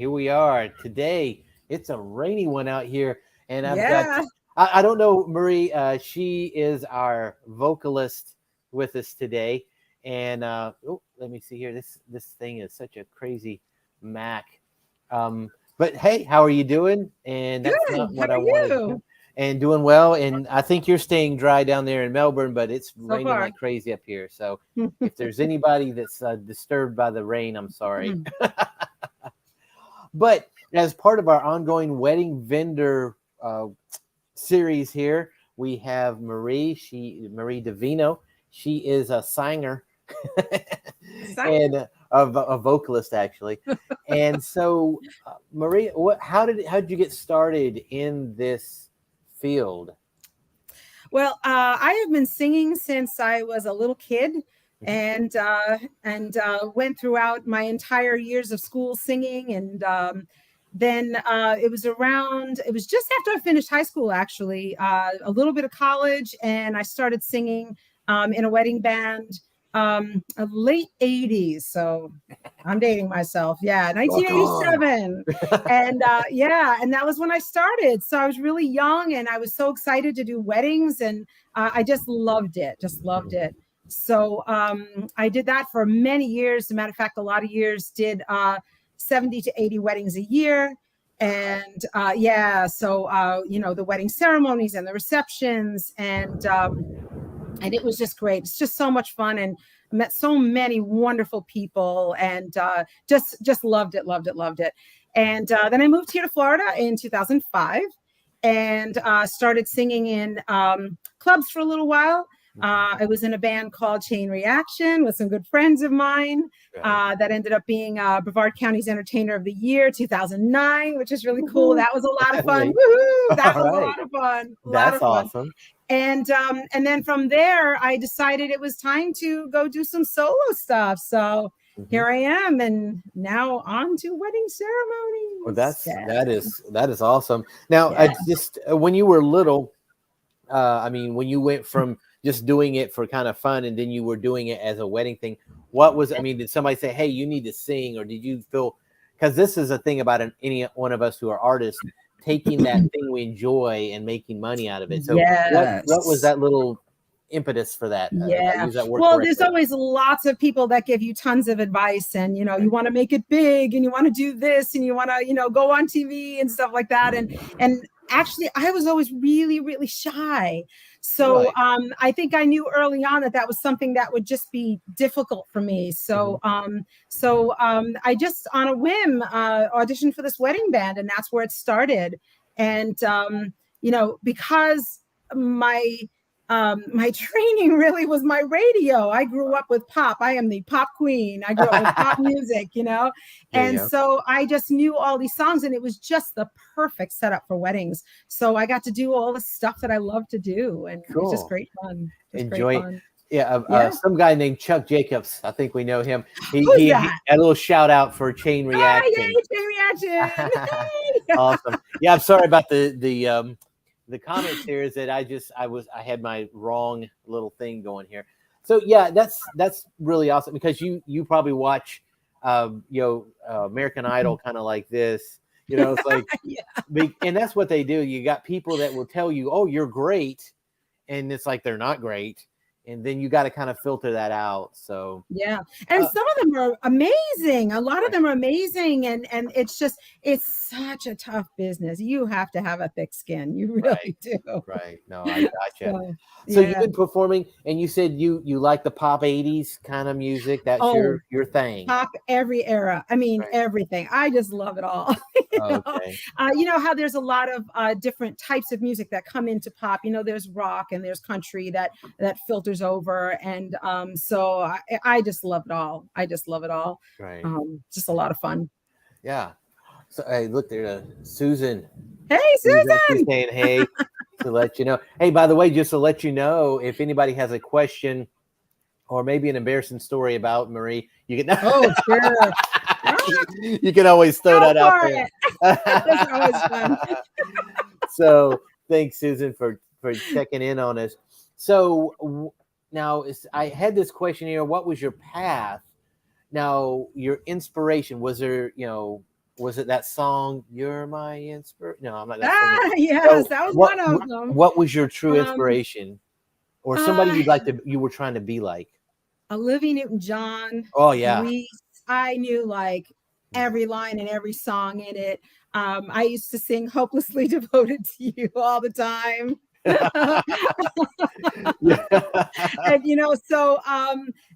here we are. Today, it's a rainy one out here, and I've got, Yeah. I don't know, Marie, she is our vocalist with us today. And let me see here. This thing is such a crazy Mac. But hey, how are you doing? And that's not Good. How what I are wanted to. you? And doing well. And I think you're staying dry down there in Melbourne, but it's So raining far. like crazy up here. So if there's anybody that's disturbed by the rain, I'm sorry. But as part of our ongoing wedding vendor series here, we have Marie Davino. She is a singer and Exciting. a vocalist actually. And so, Marie, how did you get started in this field? Well, I have been singing since I was a little kid, Mhm. and went throughout my entire years of school singing, and then it was around. It was just after I finished high school, actually, a little bit of college, and I started singing in a wedding band. Late '80s, so I'm dating myself. Yeah, Rock on. 1987. And yeah, and that was when I started. So I was really young and I was so excited to do weddings, and I just loved it, just loved it. So I did that for many years. As a matter of fact, a lot of years, did 70 to 80 weddings a year. And yeah, so the wedding ceremonies and the receptions, and it was just great. It's just so much fun, and I met so many wonderful people, and just loved it, loved it, loved it. And then I moved here to Florida in 2005, and started singing in clubs for a little while. I was in a band called Chain Reaction with some good friends of mine. Right. That ended up being Brevard County's Entertainer of the Year 2009, which is really cool. Woohoo. That was a lot of fun. Right. Woohoo! That All was a right. lot of fun. A lot That's of fun. awesome. And then from there, I decided it was time to go do some solo stuff. So Mhm. here I am, and now on to wedding Well, ceremonies. that's Yeah, that is awesome. Now, yeah. just when you were little, I mean, when you went from just doing it for kind of fun and then you were doing it as a wedding thing, what was, I mean, did somebody say, hey, you need to sing, or did you feel, because this is a thing about any one of us who are artists, taking that thing we enjoy and making money out of it. So what was Yes. that little impetus for that, if I Yeah. use that word Well, there's correctly? always lots of people that give you tons of advice, and you Right. want to make it big, and you want to do this, and you want to go on TV and stuff like that. And actually, I was always really, really shy. So Right. I think I knew early on that that was something that would just be difficult for me. Mhm. So I just on a whim auditioned for this wedding band, and that's where it started. And because my my training really was my radio. I grew up with pop. I am the pop queen. I grew up with pop music. There And you so I just knew all these songs, and it was just the perfect setup for weddings. So I got to do all the stuff that I love to do, and go. it was just Cool. great fun. Just great Enjoy. fun. Yeah, Yeah. some guy named Chuck Jacobs. I think we know him. Who's He that? a little shout out for Chain Ah, Reaction. yay, chain reaction. Hey. Awesome. Yeah, I'm sorry about the comments here. Is that I had my wrong little thing going here. So yeah, that's really awesome because you probably watch American Idol kind of like this. It's like Yeah. and that's what they do. You got people that will tell you, "Oh, you're great," and it's like they're not great, and then you got to kind of filter that out. So Yeah. And uh, some of them are amazing. A lot of right, them are amazing. And it's such a tough business. You have to have a thick skin. You right, really do. right. No, I gotcha. So So you've yeah. been performing, and you said you like the pop '80s kind of music. That's Oh, your thing, pop every era. I mean, right? everything. I just love it all. Okay, You know how there's a lot of different types of music that come into pop. There's rock and there's country that filters over, and so I just love it all. I just love it all. right. Just a lot of fun. Yeah. So hey, look there, Susan. Hey, She's Susan. saying hey to let you know. Hey, by the way, just to let you know, if anybody has a question or maybe an embarrassing story about Marie, you can Oh, sure. Ah, you can always throw go that out for there. it. That's always fun. So thanks, Susan, for checking in on us. So now I had this question here. What was your path? Now, your inspiration, was there, was it that song "You're My Inspiration"? No, I'm not gonna sing it. Yes, So that was one of them. what was your true Um, inspiration, or somebody uh, you were trying to be like? Olivia Newton-John, Oh yeah. Grease. I knew like Mhm. every line and every song in it. I used to sing "Hopelessly Devoted to You" all the time. Yeah. And so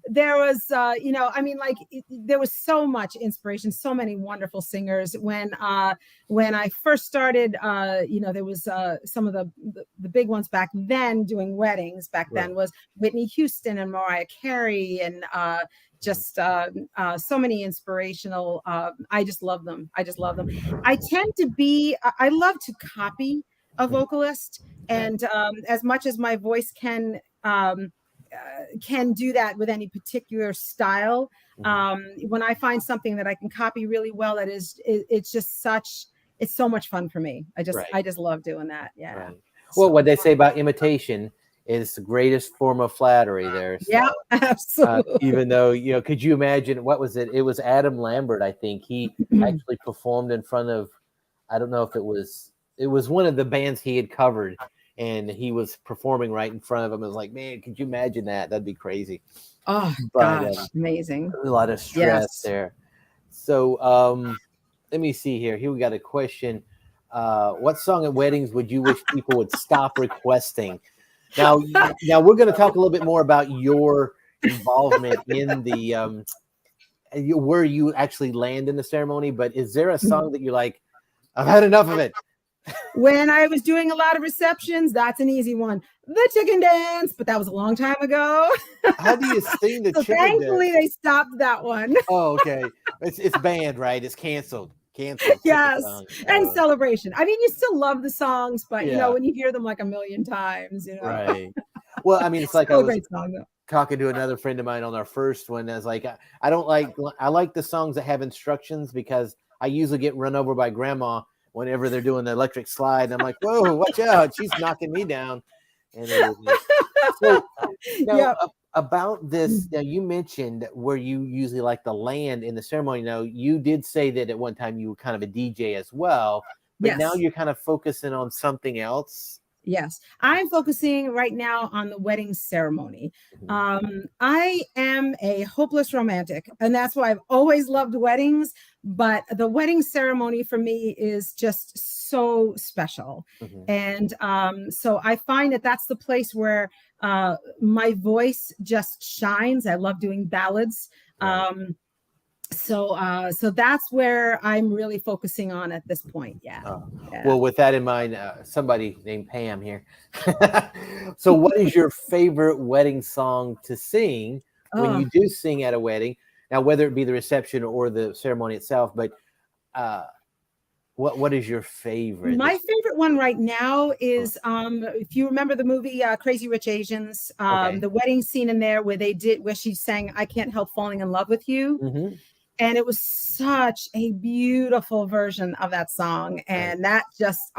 there was I mean, like there was so much inspiration, so many wonderful singers when I first started. There was some of the big ones back then doing weddings back then Right. was Whitney Houston and Mariah Carey, and Mhm. just so many inspirational. I just love them. I just love them. I tend to be. I love to copy a Mhm. vocalist, Right. and as much as my voice can do that with any particular style. Mhm. When I find something that I can copy really well, it's just it's so much fun for me. Right. I just love doing that. Yeah. Right. Well, what So they say about imitation is the greatest form of flattery there. So, yeah, even absolutely. though, could you imagine what was it? It was Adam Lambert, I think. He actually performed in front of, I don't know if it was one of the bands he had covered, and he was performing right in front of him. It was like, man, could you imagine that? That'd be crazy. Oh But gosh, amazing. a lot of stress Yes. there. So, let me see here. Here we got a question. What song at weddings would you wish people would stop requesting? Now, now we're going to talk a little bit more about your involvement in the where you actually land in the ceremony. But is there a song that you're like, I've had enough of it? When I was doing a lot of receptions, that's an easy one. The chicken dance, but that was a long time ago. How do you sing the So chicken thankfully dance? they stopped that one. Oh, okay. It's banned, right? It's canceled. Canceled chicken Yes. song. And celebration. I mean, you still love the songs, but Yeah, when you hear them like a million times, right. Well, I mean, it's like I still a was great song though. talking to another friend of mine on our first one. I was like, I don't like, I like the songs that have instructions because I usually get run over by grandma whenever they're doing the electric slide. And I'm like, whoa, watch out. She's knocking me down and everything. So now Yep. about this, now you mentioned where you usually like the land in the ceremony. Now you did say that at one time you were kind of a DJ as well, but now Yes. you're kind of focusing on something else. Yes, I'm focusing right now on the wedding ceremony. Mhm. I am a hopeless romantic, and that's why I've always loved weddings. But the wedding ceremony for me is just so special. Mhm. And so I find that that's the place where my voice just shines. I love doing ballads. Right. So that's where I'm really focusing on at this point. Yeah. Oh, Yeah. well, with that in mind, somebody named Pam here. So, what is your favorite wedding song to sing when Oh, you do sing at a wedding? Now, whether it be the reception or the ceremony itself, but uh, what is your favorite? my favorite one right now Oh, is if you remember the movie Crazy Rich Asians, okay. the wedding scene in there where she sang "I Can't Help Falling in Love with You," Hmm. and it was such a beautiful version of that song, Right. and that just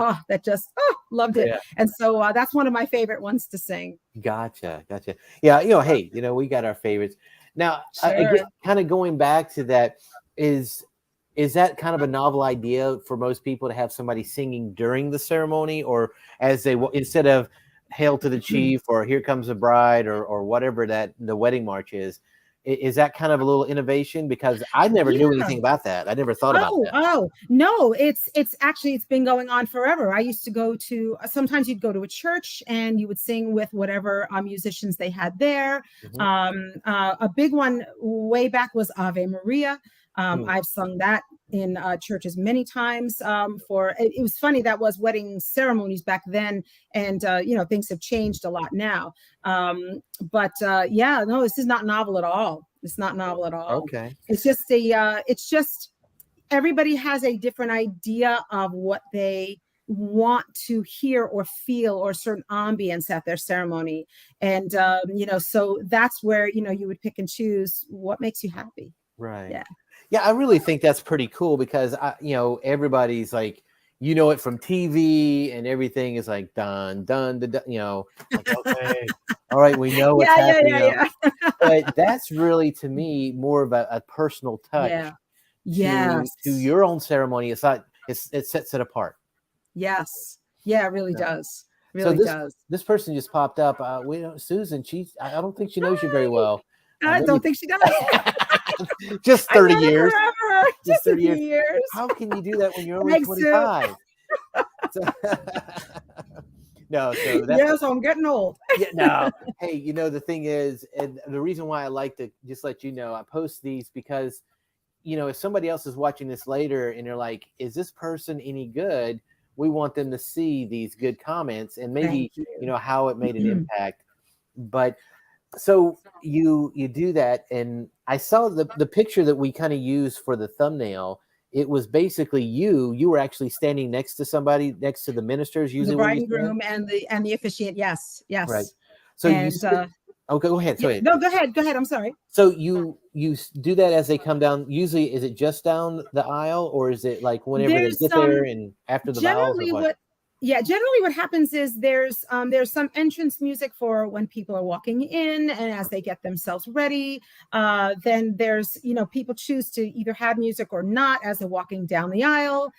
loved it. Yeah. And so that's one of my favorite ones to sing. Gotcha. Gotcha. Yeah. Hey, we got our favorites. Now, I guess Sure. kind of going back to that, is is that kind of a novel idea for most people to have somebody singing during the ceremony, or as instead of "Hail to the Chief" or "Here Comes the Bride" or whatever that the wedding march is? Is that kind of a little innovation? Because I never knew Yeah. anything about that. I never thought about that. Oh, no, it's actually it's been going on forever. I used to go to sometimes you'd go to a church and you would sing with whatever musicians they had there. Hmm. A big one way back was Ave Maria. Hmm. I've sung that in churches many times. It was funny, that was wedding ceremonies back then, and things have changed a lot now. But yeah, no, this is not novel at all. It's not novel at all. Okay. It's just everybody has a different idea of what they want to hear or feel, or certain ambience at their ceremony. And so that's where you would pick and choose what makes you happy. Right. Yeah. Yeah, I really think that's pretty cool because everybody's like, it from TV and everything is like done, done, done, like okay, all right, we know what's Yeah, yeah, happening. yeah, yeah. But that's really to me more of a personal touch Yeah. to Yes. your own ceremony. It's not, it sets it apart. Yes. Yeah, it really Yeah. does. So Really does. this person just popped up. We don't, Susan. I don't think she knows you very Hi. well. I don't Maybe think she does. just I've 30 known her years. forever. Just Just a 30 few years. years. How can you do that when you're only Thanks, Sue. 25? So, no, so that's Yes, I'm getting old. yeah, no. Hey, the thing is, and the reason why I like to just let you know, I post these because, if somebody else is watching this later and they're like, is this person any good? We want them to see these good comments and maybe, Thank you. how it made an impact. But so you do that, and I saw the picture that we kind of used for the thumbnail. It was basically you were actually standing next to somebody, next to the ministers, The usually where bride you and stand. groom and the officiant. Yes, Right. yes. So you And sit, okay, go ahead. yeah, Sorry. no, go ahead. Go ahead. I'm sorry. So you do that as they come down. Usually, is it just down the aisle, or is it like whenever they There's get there and after the vows, or generally what? generally what happens is there's some entrance music for when people are walking in and as they get themselves ready. Then there's people choose to either have music or not as they're walking down the aisle.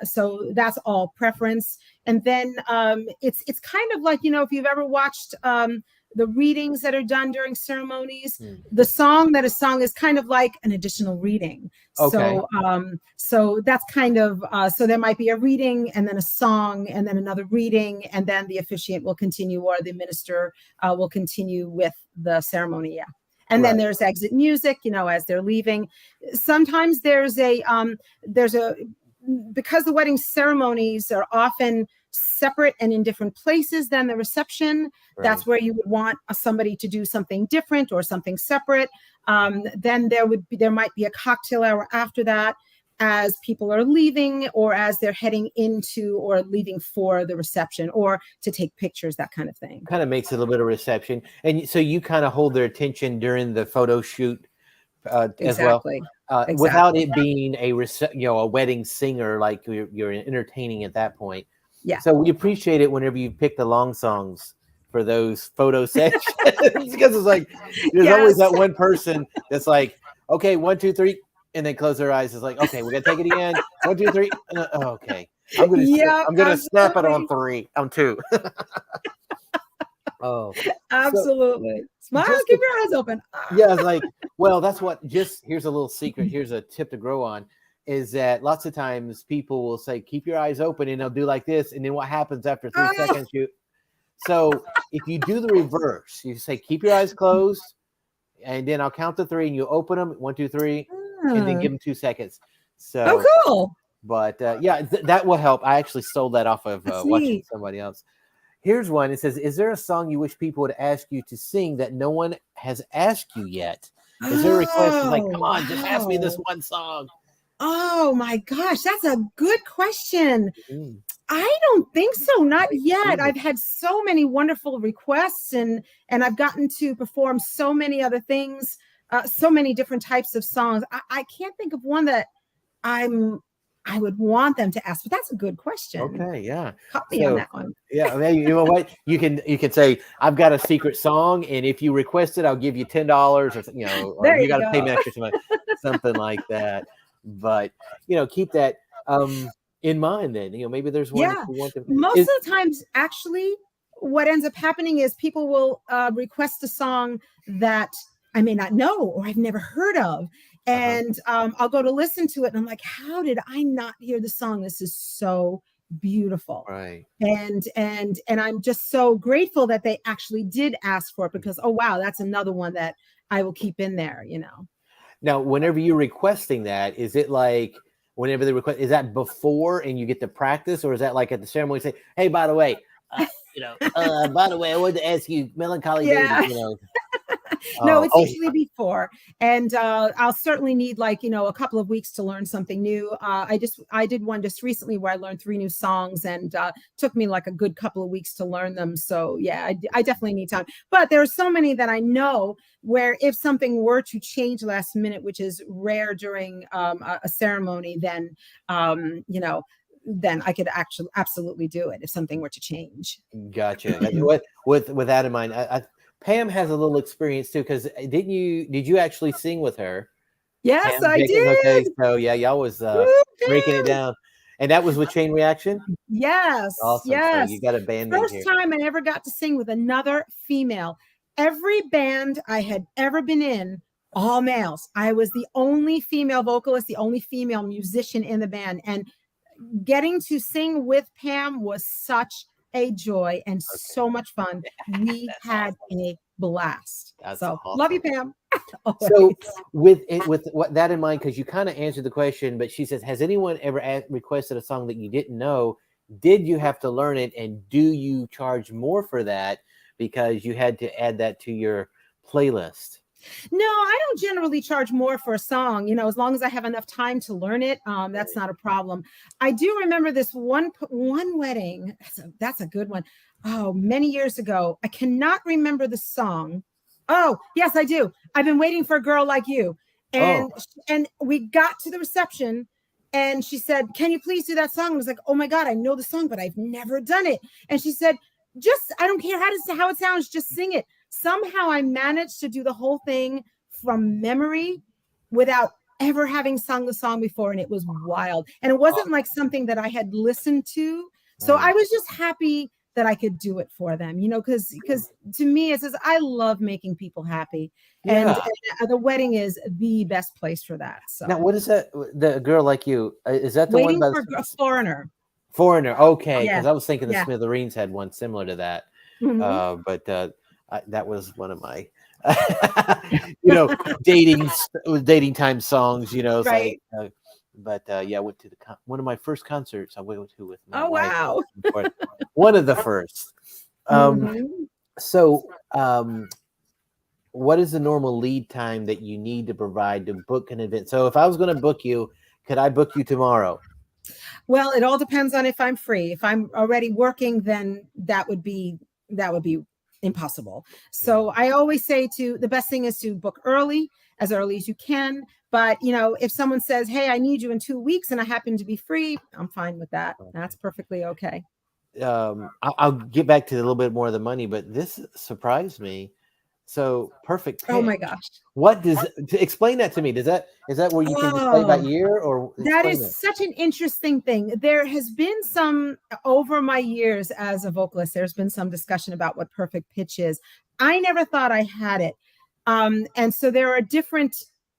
So that's all preference. And then it's kind of like if you've ever watched the readings that are done during ceremonies, the song that is sung is kind of like an additional reading. Okay. So that's kind of so there might be a reading and then a song and then another reading and then the officiant will continue or the minister will continue with the ceremony. Yeah. And then Right. there's exit music, as they're leaving. Sometimes there's a because the wedding ceremonies are often separate and in different places than the reception. Right. That's where you would want somebody to do something different or something separate. Then there might be a cocktail hour after that as people are leaving or as they're heading into or leaving for the reception or to take pictures, that kind of thing. Kind of makes it a little bit of reception. And so you kind of hold their attention during the photo shoot as well, Exactly. without it being a wedding singer, like you're entertaining at that point. Yeah. So we appreciate it whenever you pick the long songs for those photo sessions because it's like there's always that one person that's like, okay, 1, 2, 3, and they close their eyes. It's like, okay, we're gonna take it again. 1, 2, 3. Okay, I'm gonna snap it on 3, on 2. Oh, absolutely. Smile, keep your eyes open. Yeah, it's like, well, that's what. Here's a little secret. Here's a tip to grow on. Is that lots of times people will say, keep your eyes open, and they'll do like this, and then what happens after 3 seconds? So if you do the reverse, you say, keep your eyes closed, and then I'll count to 3, and you open them 1, 2, 3, and then give them 2 seconds. So cool. But yeah, that will help. I actually stole that off of watching somebody else. Here's one. It says, is there a song you wish people would ask you to sing that no one has asked you yet? Is there a request? Like, come on, just ask me this one song. Oh my gosh, that's a good question. I don't think so. Not yet. I've had so many wonderful requests and I've gotten to perform so many other things, so many different types of songs. I can't think of one that I would want them to ask, but that's a good question. Okay, yeah. Caught me on that one. Yeah, maybe you know what? You can say, I've got a secret song, and if you request it, I'll give you $10 or or you got to pay me extra money, something like that. But keep that in mind. Then maybe there's one. Yeah, most of the times, actually, what ends up happening is people will request a song that I may not know or I've never heard of, and I'll go to listen to it, and I'm like, how did I not hear the song? This is so beautiful, right? And I'm just so grateful that they actually did ask for it because oh wow, that's another one that I will keep in there. Now, whenever you're requesting that, is it like whenever they request, is that before and you get to practice, or is that like at the ceremony? Say, hey, by the way, by the way, I wanted to ask you, Melancholy Baby, No, it's usually before, and I'll certainly need a couple of weeks to learn something new. I did one just recently where I learned 3 new songs, and took me like a good couple of weeks to learn them. So yeah, I definitely need time. But there are so many that I know where if something were to change last minute, which is rare during a ceremony, then then I could actually absolutely do it if something were to change. Gotcha. With that in mind, Pam has a little experience too, because did you actually sing with her? Yes, Pam I Jenkins. Okay, did. so yeah, y'all was Woo, breaking it Pam. down, and that was with Chain Reaction. Yes, Awesome. So you yes. got a bandmate First here. time I ever got to sing with another female. Every band I had ever been in, all males. I was the only female vocalist, the only female musician in the band. And getting to sing with Pam was such a joy and Okay, so much fun. We that's had awesome. a blast. That's So love you, awesome. Pam. So Always. with what that in mind, because you kind of answered the question, but she says, has anyone ever requested a song that you didn't know? Did you have to learn it, and do you charge more for that because you had to add that to your playlist? No, I don't generally charge more for a song. As long as I have enough time to learn it, that's Right. not a problem. I do remember this one wedding. That's a good one. Oh, many years ago. I cannot remember the song. Oh, yes, I do. I've been waiting for a girl like you. Oh, And we got to the reception and she said, "Can you please do that song?" I was like, "Oh my God, I know the song, but I've never done it." And she said, "Just, I don't care how it sounds, just sing it." Somehow I managed to do the whole thing from memory without ever having sung the song before. And it was wild. And it wasn't like something that I had listened to. So I right. was just happy that I could do it for them, because to me, it says, I love making people happy. And, Yeah. and the wedding is the best place for that. Now, So what is that? The girl like you? Is that the one waiting by for a foreigner. Foreigner? Okay, Yeah. because I was thinking the Yeah. Smithereens had one similar to that. Mhm. But that was one of my, you know, dating dating time songs. It's like, Right. but yeah, I went to one of my first concerts. I went to with my Oh, wife. wow. One of the first. Um, Mhm. so, what is the normal lead time that you need to provide to book an event? So, if I was going to book you, could I book you tomorrow? Well, it all depends on if I'm free. If I'm already working, then that would be impossible. So I always say the best thing is to book early, as early as you can. But if someone says, "Hey, I need you in 2 weeks," and I happen to be free, I'm fine with that. That's Okay. perfectly okay. I'll get back to a little bit more of the money, but this surprised me. So, perfect Oh my pitch. gosh. What to explain that to me? Is that where you can just play by Oh, ear, or that explain is that? such an interesting thing. There has been some, over my years as a vocalist, there's been some discussion about what perfect pitch is. I never thought I had it. And so there are different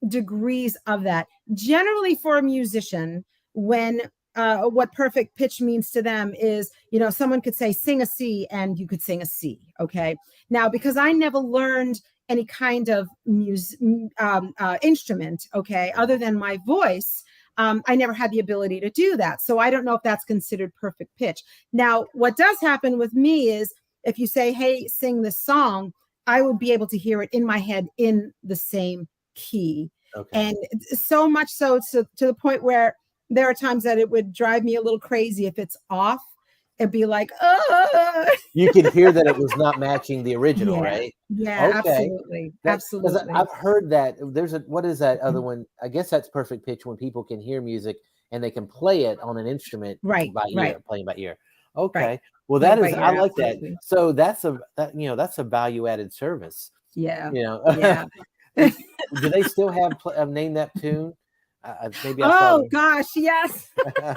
degrees of that. Generally, for a musician, when what perfect pitch means to them is, someone could say, "Sing a C," and you could sing a C. Okay. Now, because I never learned any kind of instrument, okay, other than my voice, I never had the ability to do that. So I don't know if that's considered perfect pitch. Now, what does happen with me is if you say, "Hey, sing this song," I would be able to hear it in my head in the same key. Okay. And so much so to the point where there are times that it would drive me a little crazy if it's off. It'd be like, oh, You could hear that it was not matching the original, yeah, right? yeah, Okay. absolutely, That because absolutely. I've heard that there's a what is that other one? I guess that's perfect pitch when people can hear music and they can play it on an instrument Right, by right, ear, playing by ear. right. Okay. Well, Play that it by is I ear, like that. absolutely. So that's a value added service. Yeah, You know, yeah. do they still have Name That Tune? Maybe I saw Oh them. gosh, yes.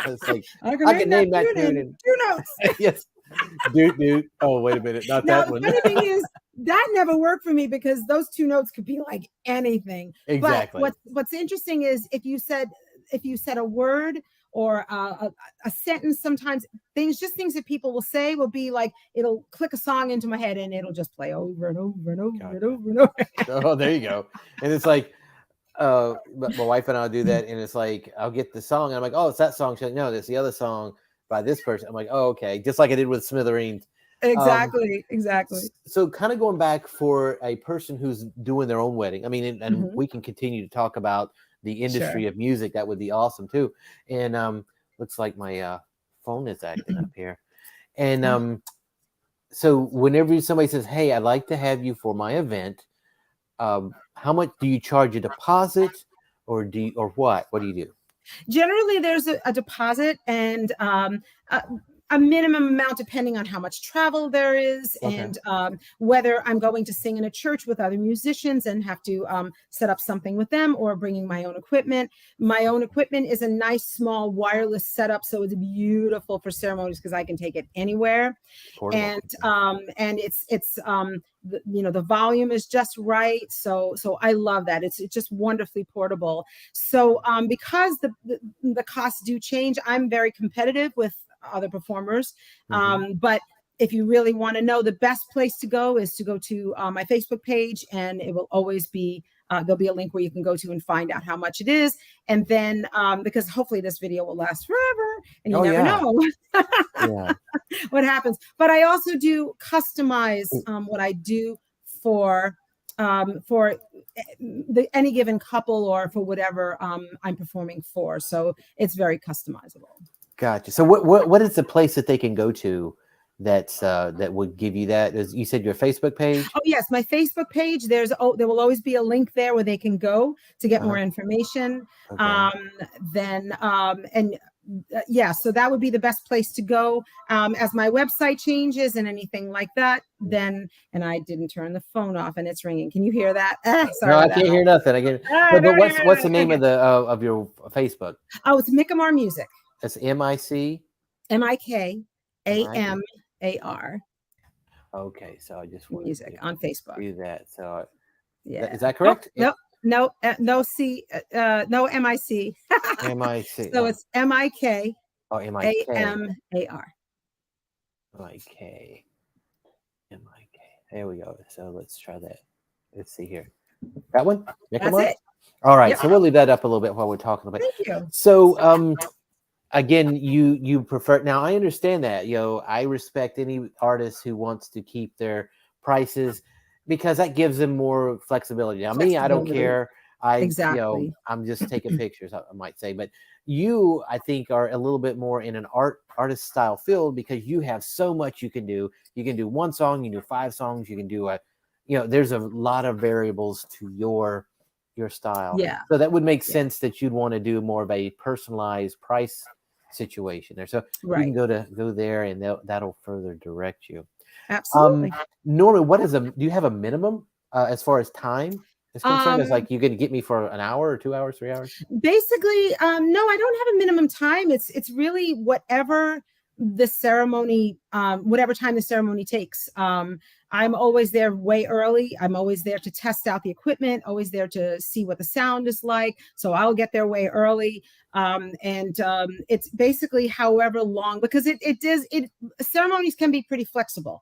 It's like I can I name can that name that tune tune in and 2 notes. yes, dude. Oh, wait a minute, not Now, that the one. funny thing is that never worked for me because those 2 notes could be like anything. But Exactly. what's interesting is if you said a word or a sentence, sometimes things that people will say will be like it'll click a song into my head and it'll just play over and over and over and Gotcha. over and over. Oh, there you go. And it's like, but my wife and I'll do that, and it's like I'll get the song, and I'm like, oh, it's that song. She's like, no, it's the other song by this person. I'm like, oh, okay, just like I did with Smithereens. Um, Exactly, exactly. so kind of going back for a person who's doing their own wedding. I mean, and Mhm. we can continue to talk about the Sure. industry of music. That would be awesome too. And looks like my phone is acting up here. And so whenever somebody says, "Hey, I'd like to have you for my event," how much do you charge a deposit, or what? What do you do? Generally, there's a deposit, and a minimum amount depending on how much travel there is, Okay. and whether I'm going to sing in a church with other musicians and have to set up something with them, or bringing my own equipment. My own equipment is a nice small wireless setup, so it's beautiful for ceremonies because I can take it anywhere. Portable. And the volume is just right, so I love that. It's just wonderfully portable. So because the costs do change, I'm very competitive with other performers. But if you really want to know, the best place to go is to go to my Facebook page, and it will always be there'll be a link where you can go to and find out how much it is. And then because hopefully this video will last forever, and you never know what happens. But I also do customize what I do for any given couple, or for whatever I'm performing for. So it's very customizable. Gotcha. So what is the place that they can go to that would give you that? You said your Facebook page? Oh yes, my Facebook page. There will always be a link there where they can go to get more information. Okay. So that would be the best place to go. As my website changes and anything like that, then, and I didn't turn the phone off and it's ringing. Can you hear that? Sorry No, I about can't that. hear nothing. I get but what's the name of the of your Facebook? Oh, it's Mickamar Music. That's MIC? MIKAMAR. Okay, so I just want Music on Facebook. Do that. So yeah, is that correct? No, no C, no MIC. MIC. So it's MIKAMAR. MIK. There we go. So let's try that. Let's see here. That one? That's it. All right. Yep. So we'll leave that up a little bit while we're talking about it. Thank you. So again, you prefer, now I understand that, I respect any artist who wants to keep their prices because that gives them more flexibility. Now me, I don't care. Exactly. I'm just taking pictures, I might say, but you, I think, are a little bit more in an artist style field because you have so much you can do. You can do one song, you can do 5 songs, you can do there's a lot of variables to your style. Yeah. So that would make sense that you'd want to do more of a personalized price situation there. So you can go there and that'll further direct you. Absolutely. Normally, do you have a minimum as far as time is concerned? It's like, you can get me for an hour or 2 hours, 3 hours? Basically, no, I don't have a minimum time. It's really whatever the ceremony, whatever time the ceremony takes. I'm always there way early. I'm always there to test out the equipment, always there to see what the sound is like. So I'll get there way early. It's basically however long, because ceremonies can be pretty flexible,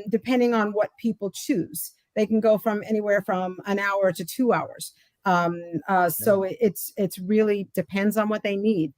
depending on what people choose. They can go from anywhere from an hour to 2 hours. So it's really depends on what they need.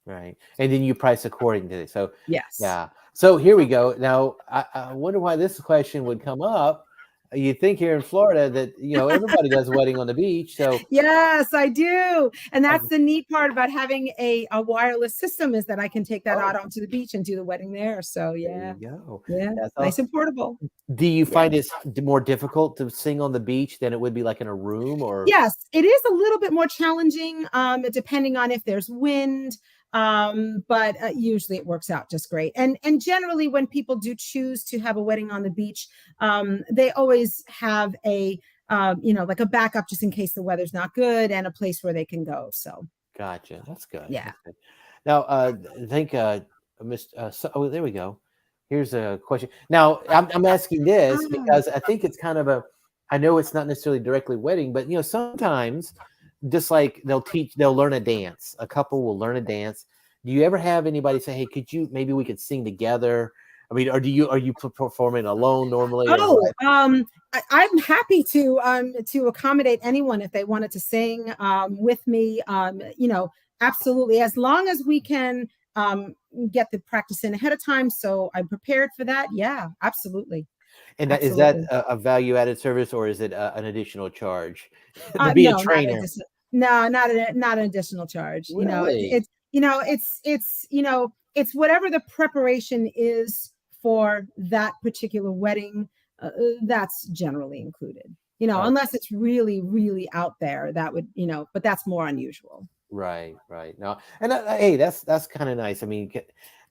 Right. And then you price according to it. So yes. Yeah. So here we go. Now, I wonder why this question would come up. You think here in Florida that, everybody does a wedding on the beach. So yes, I do. And that's the neat part about having a wireless system, is that I can take that out onto the beach and do the wedding there. So yeah. There you go. Yeah. That's nice and portable. Do you find it's more difficult to sing on the beach than it would be like in a room? Or yes, it is a little bit more challenging, depending on if there's wind. But usually it works out just great. And generally when people do choose to have a wedding on the beach, they always have like a backup just in case the weather's not good, and a place where they can go. So gotcha. That's good. Yeah. That's good. Now, I think there we go. Here's a question. Now, I'm asking this because I think it's kind of I know it's not necessarily directly wedding, but sometimes, just like they'll learn a dance. A couple will learn a dance. Do you ever have anybody say, "Hey, maybe we could sing together"? I mean, are you performing alone normally? I'm happy to accommodate anyone if they wanted to sing with me. Absolutely, as long as we can get the practice in ahead of time, so I'm prepared for that. Yeah, absolutely. And is that a value-added service, or is it an additional charge to be a trainer? Not an additional charge. Really? It's whatever the preparation is for that particular wedding. That's generally included. Unless it's really, really out there, that would but that's more unusual. Right. No, and hey, that's kind of nice. I mean,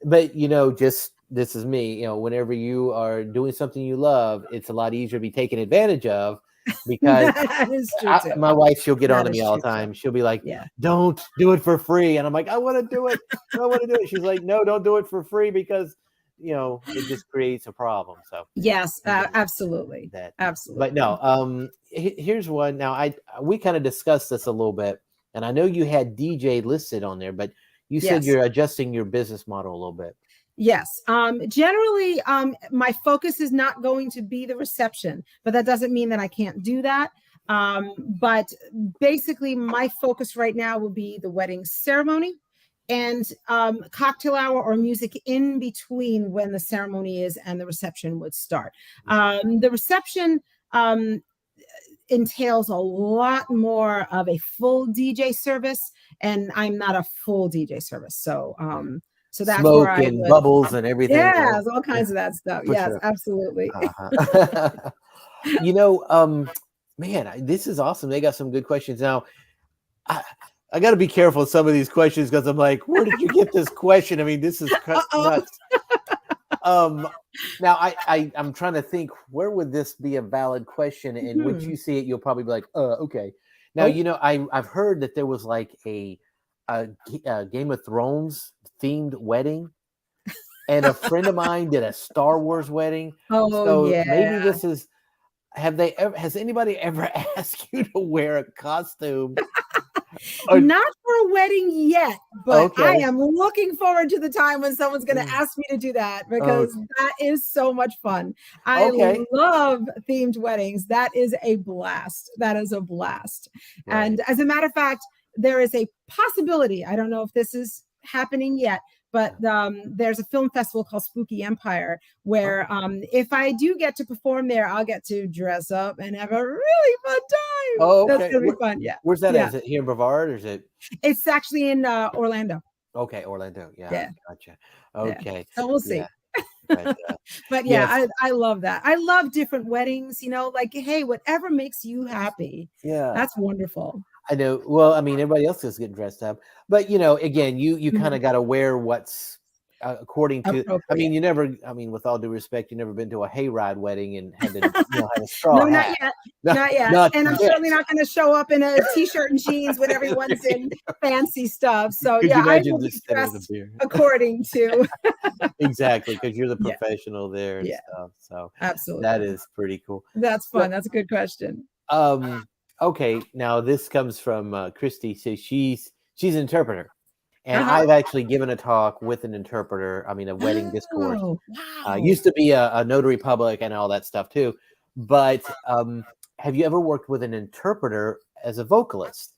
but just this is me. Whenever you are doing something you love, it's a lot easier to be taken advantage of because That is true too. my wife, she'll get on That to is me all true the too. time. She'll be like, Yeah. "Don't do it for free," and I'm like, "I want to do it. I want to do it." She's like, "No, don't do it for free because it just creates a problem." So Yes, you know absolutely. that. But Absolutely. no, here's one. Now, we kind of discussed this a little bit, and I know you had DJ listed on there, but you said Yes. you're adjusting your business model a little bit. Yes. Generally, my focus is not going to be the reception, but that doesn't mean that I can't do that. But basically, my focus right now will be the wedding ceremony and cocktail hour or music in between when the ceremony is and the reception would start. The reception entails a lot more of a full DJ service, and I'm not a full DJ service. So that's where Smoke I and would, bubbles and everything, right? yes, all Yeah, kinds of that stuff. for Yes, sure. absolutely. Uh-huh. you know, um, Man, this is awesome. They got some good questions. Now, I, I got to be careful with some of these questions because I'm like, where did you get this question? I mean, this is Uh-oh. nuts. Um, Now I'm trying to think where would this be a valid question, and once Hmm. you see it, you'll probably be like, okay. Now, Oh, I've heard that there was like a Game of Thrones themed wedding, and a friend of mine did a Star Wars wedding. oh So yeah. maybe this is. Has anybody ever asked you to wear a costume? Or, Not for a wedding yet, but I okay, am looking forward to the time when someone's going to ask me to do that because okay, that is so much fun. I okay, love themed weddings. That is a blast. That is a blast. right. And as a matter of fact, there is a possibility. I don't know if this is happening yet, but there's a film festival called Spooky Empire Oh, where if I do get to perform there, I'll get to dress up and have a really fun time. oh, That's okay. going to be fun. Yeah. Where's that at? Yeah. Is it here in Brevard or is it? It's actually in Orlando. Okay, Orlando. Yeah, Yeah, gotcha. yeah. Okay, So we'll yeah, see. but But yeah, yes, I love that. I love different weddings, like, hey, whatever makes you happy. yeah. That's wonderful. I know. Well, I mean, everybody else is getting dressed up, but again, you kind Mhm. of got to wear what's according to. I Appropriate. mean, you never. I mean, with all due respect, you never been to a hayride wedding and had to, have a No, straw not hat. yet. Not, Not yet. not And I'm yet. certainly not going to show up in a t-shirt and jeans when everyone's in fancy stuff. So Could you yeah, I imagine will be just standing with a dressed beer? according to. Exactly, because you're the Yeah, professional there and yeah, stuff. So that absolutely. is pretty cool. That's So, fun. That's a good question. okay, now this comes from Christy. So she's an interpreter, and Uh-huh. I've actually given a talk with an interpreter. I mean, a wedding discourse. Oh, wow. Used to be a notary public and all that stuff too. But have you ever worked with an interpreter as a vocalist?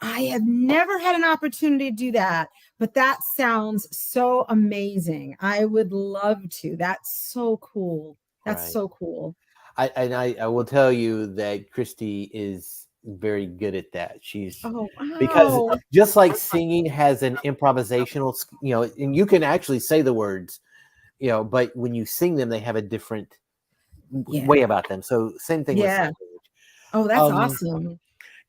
I have never had an opportunity to do that, but that sounds so amazing. I would love to. That's so cool. That's Right. so cool. I will tell you that Christy is very good at that. Oh, Because wow. just like singing has an improvisational, and you can actually say the words, but when you sing them, they have a different Yeah. way about them. So same thing with Yeah. singing. Oh, that's Um, awesome.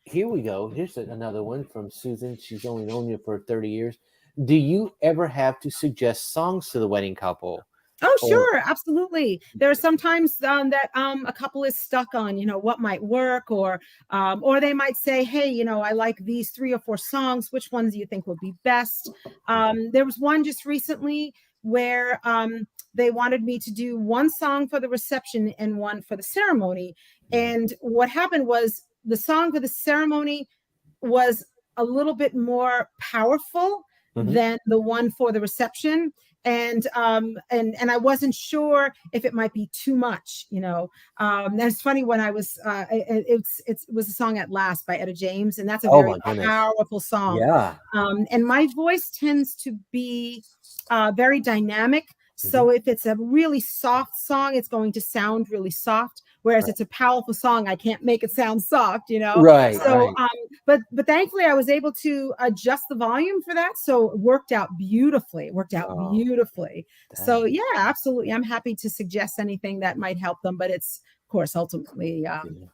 Here we go. Here's another one from Susan. She's only known you for 30 years. Do you ever have to suggest songs to the wedding couple? Oh, Or sure, absolutely. There are sometimes that a couple is stuck on, what might work, or they might say, hey, I like these 3 or 4 songs. Which ones do you think would be best? There was one just recently where they wanted me to do one song for the reception and one for the ceremony. And what happened was the song for the ceremony was a little bit more powerful Mhm. than the one for the reception, and I wasn't sure if it might be too much. And it's funny when I was it was a song At Last by Etta James, and that's a Oh very my goodness. powerful song. Yeah. And my voice tends to be very dynamic. Mhm. So if it's a really soft song, it's going to sound really soft. Whereas Right. it's a powerful song, I can't make it sound soft. Right. So, Right. but thankfully, I was able to adjust the volume for that, so it worked out beautifully. It worked out Oh, beautifully. that So yeah, absolutely, I'm happy to suggest anything that might help them, but it's course, ultimately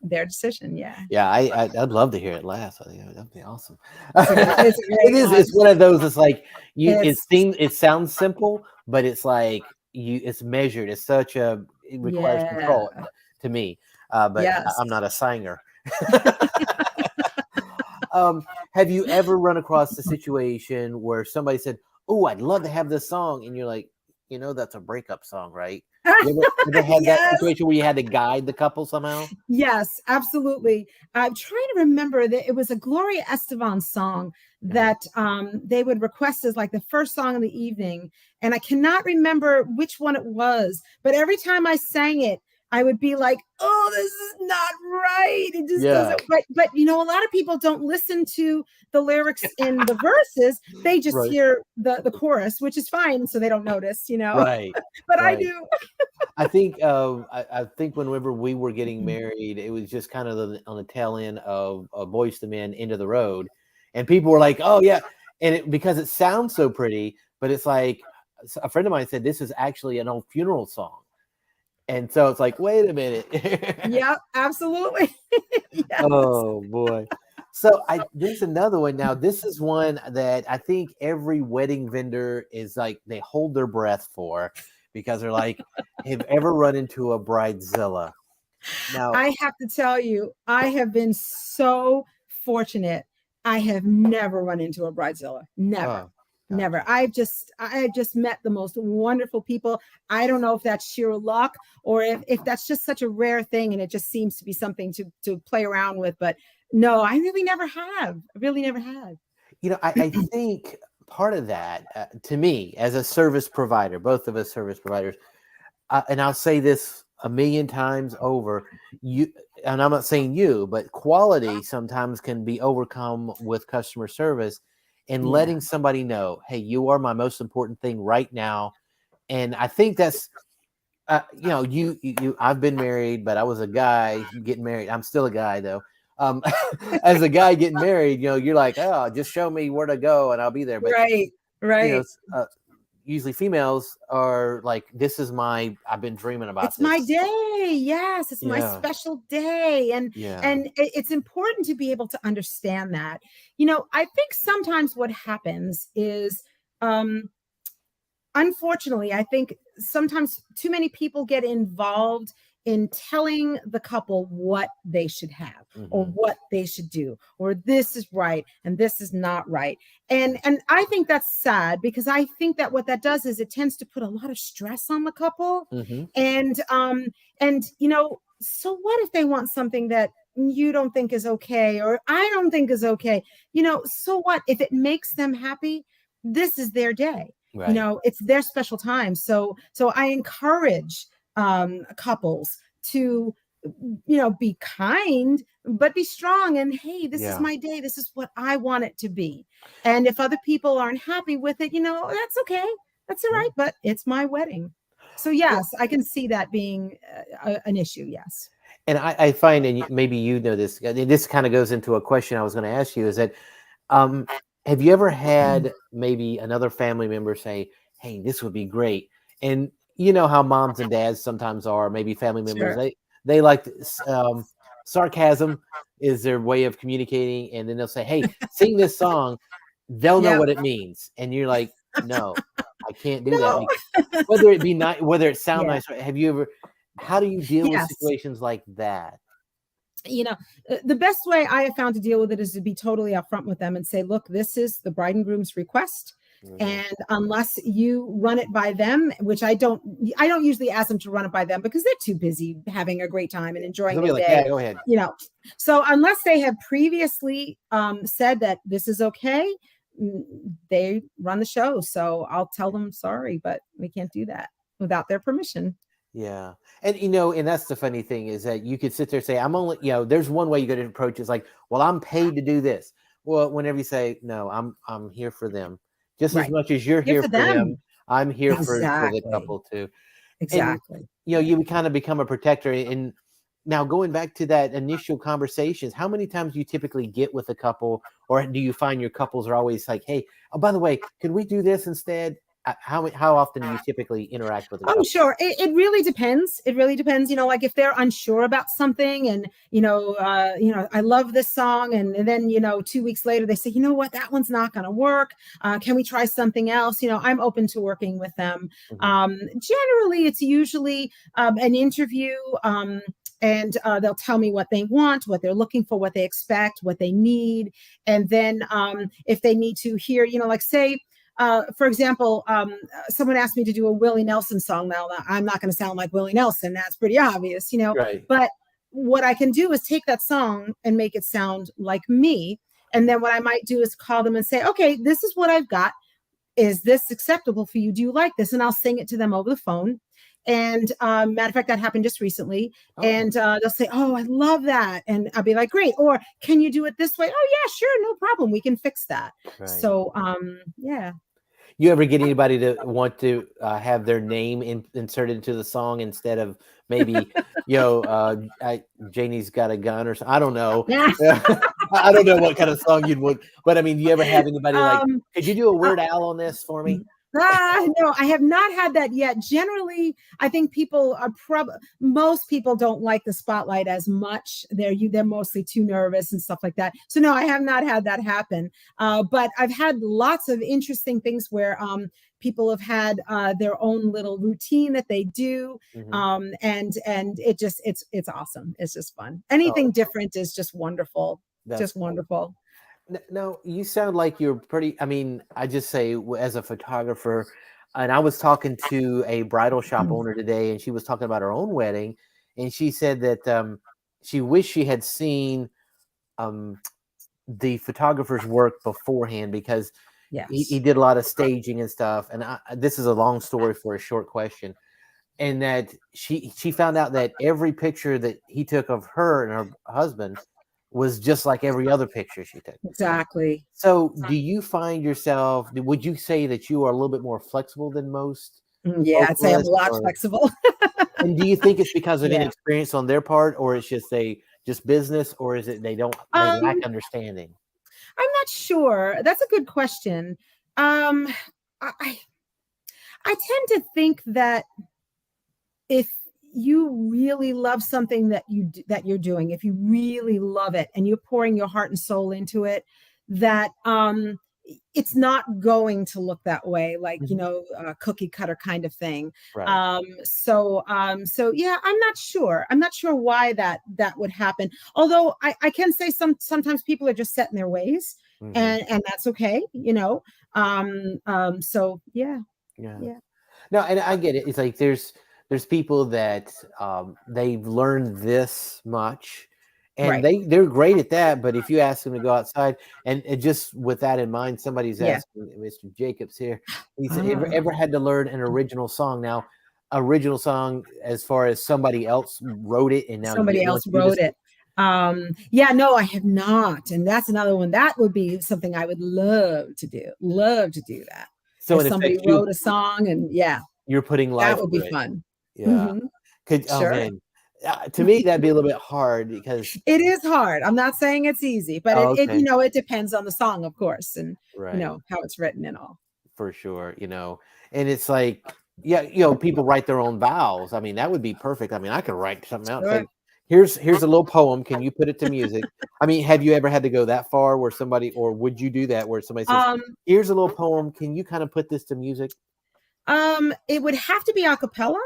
their decision. Yeah. Yeah, I'd love to hear it last. I think that'd be awesome. It's a It great is. one. It's one of those. It's like you. It's It sounds simple, but it's like you. It's measured. It's such a. It requires yeah. control to me. But I'm Yes. not a singer. Have you ever run across a situation where somebody said, "Oh, I'd love to have this song," and you're like, that's a breakup song, right? You ever had that Yes. situation where you had to guide the couple somehow? Yes, absolutely. I'm trying to remember that it was a Gloria Estefan song Uh-huh. that they would request as like the first song of the evening. And I cannot remember which one it was, but every time I sang it, I would be like, oh, this is not right. It just Yeah. doesn't. But a lot of people don't listen to the lyrics in the verses. They just Right. hear the chorus, which is fine. So they don't notice, Right. but I Right. do. I think whenever we were getting married, it was just kind of on the tail end of Boyz II Men, End of the Road, and people were like, "Oh yeah," and because it sounds so pretty, but it's like a friend of mine said this is actually an old funeral song, and so it's like, wait a minute. Yeah, absolutely. Yes. Oh boy. So there's another one now. This is one that I think every wedding vendor is like they hold their breath for because they're like, have ever run into a Bridezilla? Now, I have to tell you, I have been so fortunate. I have never run into a bridezilla. Never. oh, Never. gotcha. I have just met the most wonderful people. I don't know if that's sheer luck or if that's just such a rare thing and it just seems to be something to play around with. But no, I really never have. I really never have. I think part of that, to me, as a service provider, both of us service providers, and I'll say this a million times over, you, and I'm not saying you, but quality sometimes can be overcome with customer service and Yeah. letting somebody know, hey, you are my most important thing right now. And I think that's, I've been married, but I was a guy getting married. I'm still a guy though. Um, as a guy getting married, you're like, oh, just show me where to go and I'll be there. But Right. you know, Right. usually females are like, this is I've been dreaming about It's my this. day. Yes, it's my Yeah. special day. And Yeah. and it's important to be able to understand that. I think sometimes what happens is um unfortunately, I think sometimes too many people get involved in telling the couple what they should have or Hmm. what they should do or this is right and this is not right. And I think that's sad because I think that what that does is it tends to put a lot of stress on the couple. Hmm. And so what if they want something that you don't think is okay or I don't think is okay? So what if it makes them happy? This is their day. Right. It's their special time. So I encourage couples to be kind but be strong and hey, this is Yeah. my day, this is what I want it to be. And if other people aren't happy with it, that's okay, that's all Yeah. right, but it's my wedding. So Well, yes, I can see that being an issue. Yes. and I find, and maybe you know this, and this kind of goes into a question I was going to ask you, is that, um, have you ever had maybe another family member say, hey, this would be great? And you know how moms and dads sometimes are, maybe family members, Sure. they like sarcasm is their way of communicating. And then they'll say, hey, sing this song. They'll know Yep. what it means. And you're like, no, I can't do that. No. Whether it be nice, whether it sound Yeah. nice, have you ever, how do you deal with Yes. situations like that? you know the best way I have found to deal with it is to be totally upfront with them and say, look, this is the bride and groom's request, Mhm. and unless you run it by them, which I don't usually ask them to run it by them because they're too busy having a great time and enjoying They'll be their like, day. yeah, go ahead. you know so unless they have previously said that this is okay, they run the show. So I'll tell them, sorry, but we can't do that without their permission. Yeah. And and that's the funny thing is that you could sit there and say, I'm only, there's one way you got to approach it. It's like, well, I'm paid to do this. Well, whenever you say, no, I'm here for them. Just as Right. much as you're Here here for for them, them. I'm here for the Exactly. couple too. And Exactly. you would kind of become a protector. And now going back to that initial conversations, how many times do you typically get with a couple, or do you find your couples are always like, hey, oh, by the way, could we do this instead? how often do you typically interact with a Oh, couple? sure. It really depends. It really depends. Like if they're unsure about something and, I love this song. And then, 2 weeks later, they say, you know what, that one's not going to work. Can we try something else? I'm open to working with them. Mhm. Generally, it's usually an interview. And they'll tell me what they want, what they're looking for, what they expect, what they need. And then if they need to hear, like say, for example, someone asked me to do a Willie Nelson song. Now, I'm not going to sound like Willie Nelson. That's pretty obvious, Right. But what I can do is take that song and make it sound like me. And then what I might do is call them and say, okay, this is what I've got. Is this acceptable for you? Do you like this? And I'll sing it to them over the phone. And matter of fact, that happened just recently. Oh, And they'll say, oh, I love that. And I'll be like, great. Or can you do it this way? Oh, yeah, sure. No problem. We can fix that. right. So, yeah. You ever get anybody to want to have their name inserted into the song instead of maybe, Janie's got a gun or something? I don't know. Yeah. I don't know what kind of song you'd want, but I mean, do you ever have anybody like, Um, could you do a uh, Weird Al on this for me? no, I have not had that yet. Generally, I think people are most people don't like the spotlight as much. They're mostly too nervous and stuff like that. So no, I have not had that happen. But I've had lots of interesting things where people have had their own little routine that they do, Hmm. and it's awesome. It's just fun. Oh, Anything different is just wonderful. that's Just cool. wonderful. No, you sound like you're pretty. I mean, I just say as a photographer, and I was talking to a bridal shop owner today, and she was talking about her own wedding, and she said that she wished she had seen um, the photographer's work beforehand because he Yes. did a lot of staging and stuff. And this is a long story for a short question. And that she found out that every picture that he took of her and her husband was just like every other picture she took. Exactly. So, do you find yourself? Would you say that you are a little bit more flexible than most Yeah, I'd say I'm a vocalists, lot or flexible. and do you think it's because of Yeah. inexperience on their part, or it's just business, or is it they lack Um, understanding? I'm not sure. That's a good question. Um, I I tend to think that if you really love something that you're doing, if you really love it and you're pouring your heart and soul into it, that it's not going to look that way, like Mhm. a cookie cutter kind of thing. Right. So yeah, I'm not sure why that would happen, although I can say sometimes people are just set in their ways, Hmm. and that's okay. So yeah. Yeah. Yeah. No, and I get it. It's like there's people that they've learned this much, and Right. they're great at that. But if you ask them to go outside, and just with that in mind, somebody's Yeah. asking Mr. Jacobs here. He said, ever Ah. had to learn an original song? Now, original song as far as somebody else wrote it, and now you Somebody else want you to wrote sing. it. Yeah, no, I have not. And that's another one. That would be something I would love to do. Love to do that. So If in somebody effect, wrote a song and yeah, you're putting that life would to be it. fun. Yeah. Hmm. Could oh Sure. man, to me that'd be a little bit hard because It is hard. I'm not saying it's easy, but oh, it okay, it depends on the song, of course, and right. how it's written and all. For sure, and it's like, yeah, people write their own vows. I mean, that would be perfect. I mean, I could write something out. It's Sure. like, here's a little poem. Can you put it to music? I mean, have you ever had to go that far where somebody, or would you do that where somebody says, Um, "Here's a little poem. Can you kind of put this to music?" it would have to be a cappella,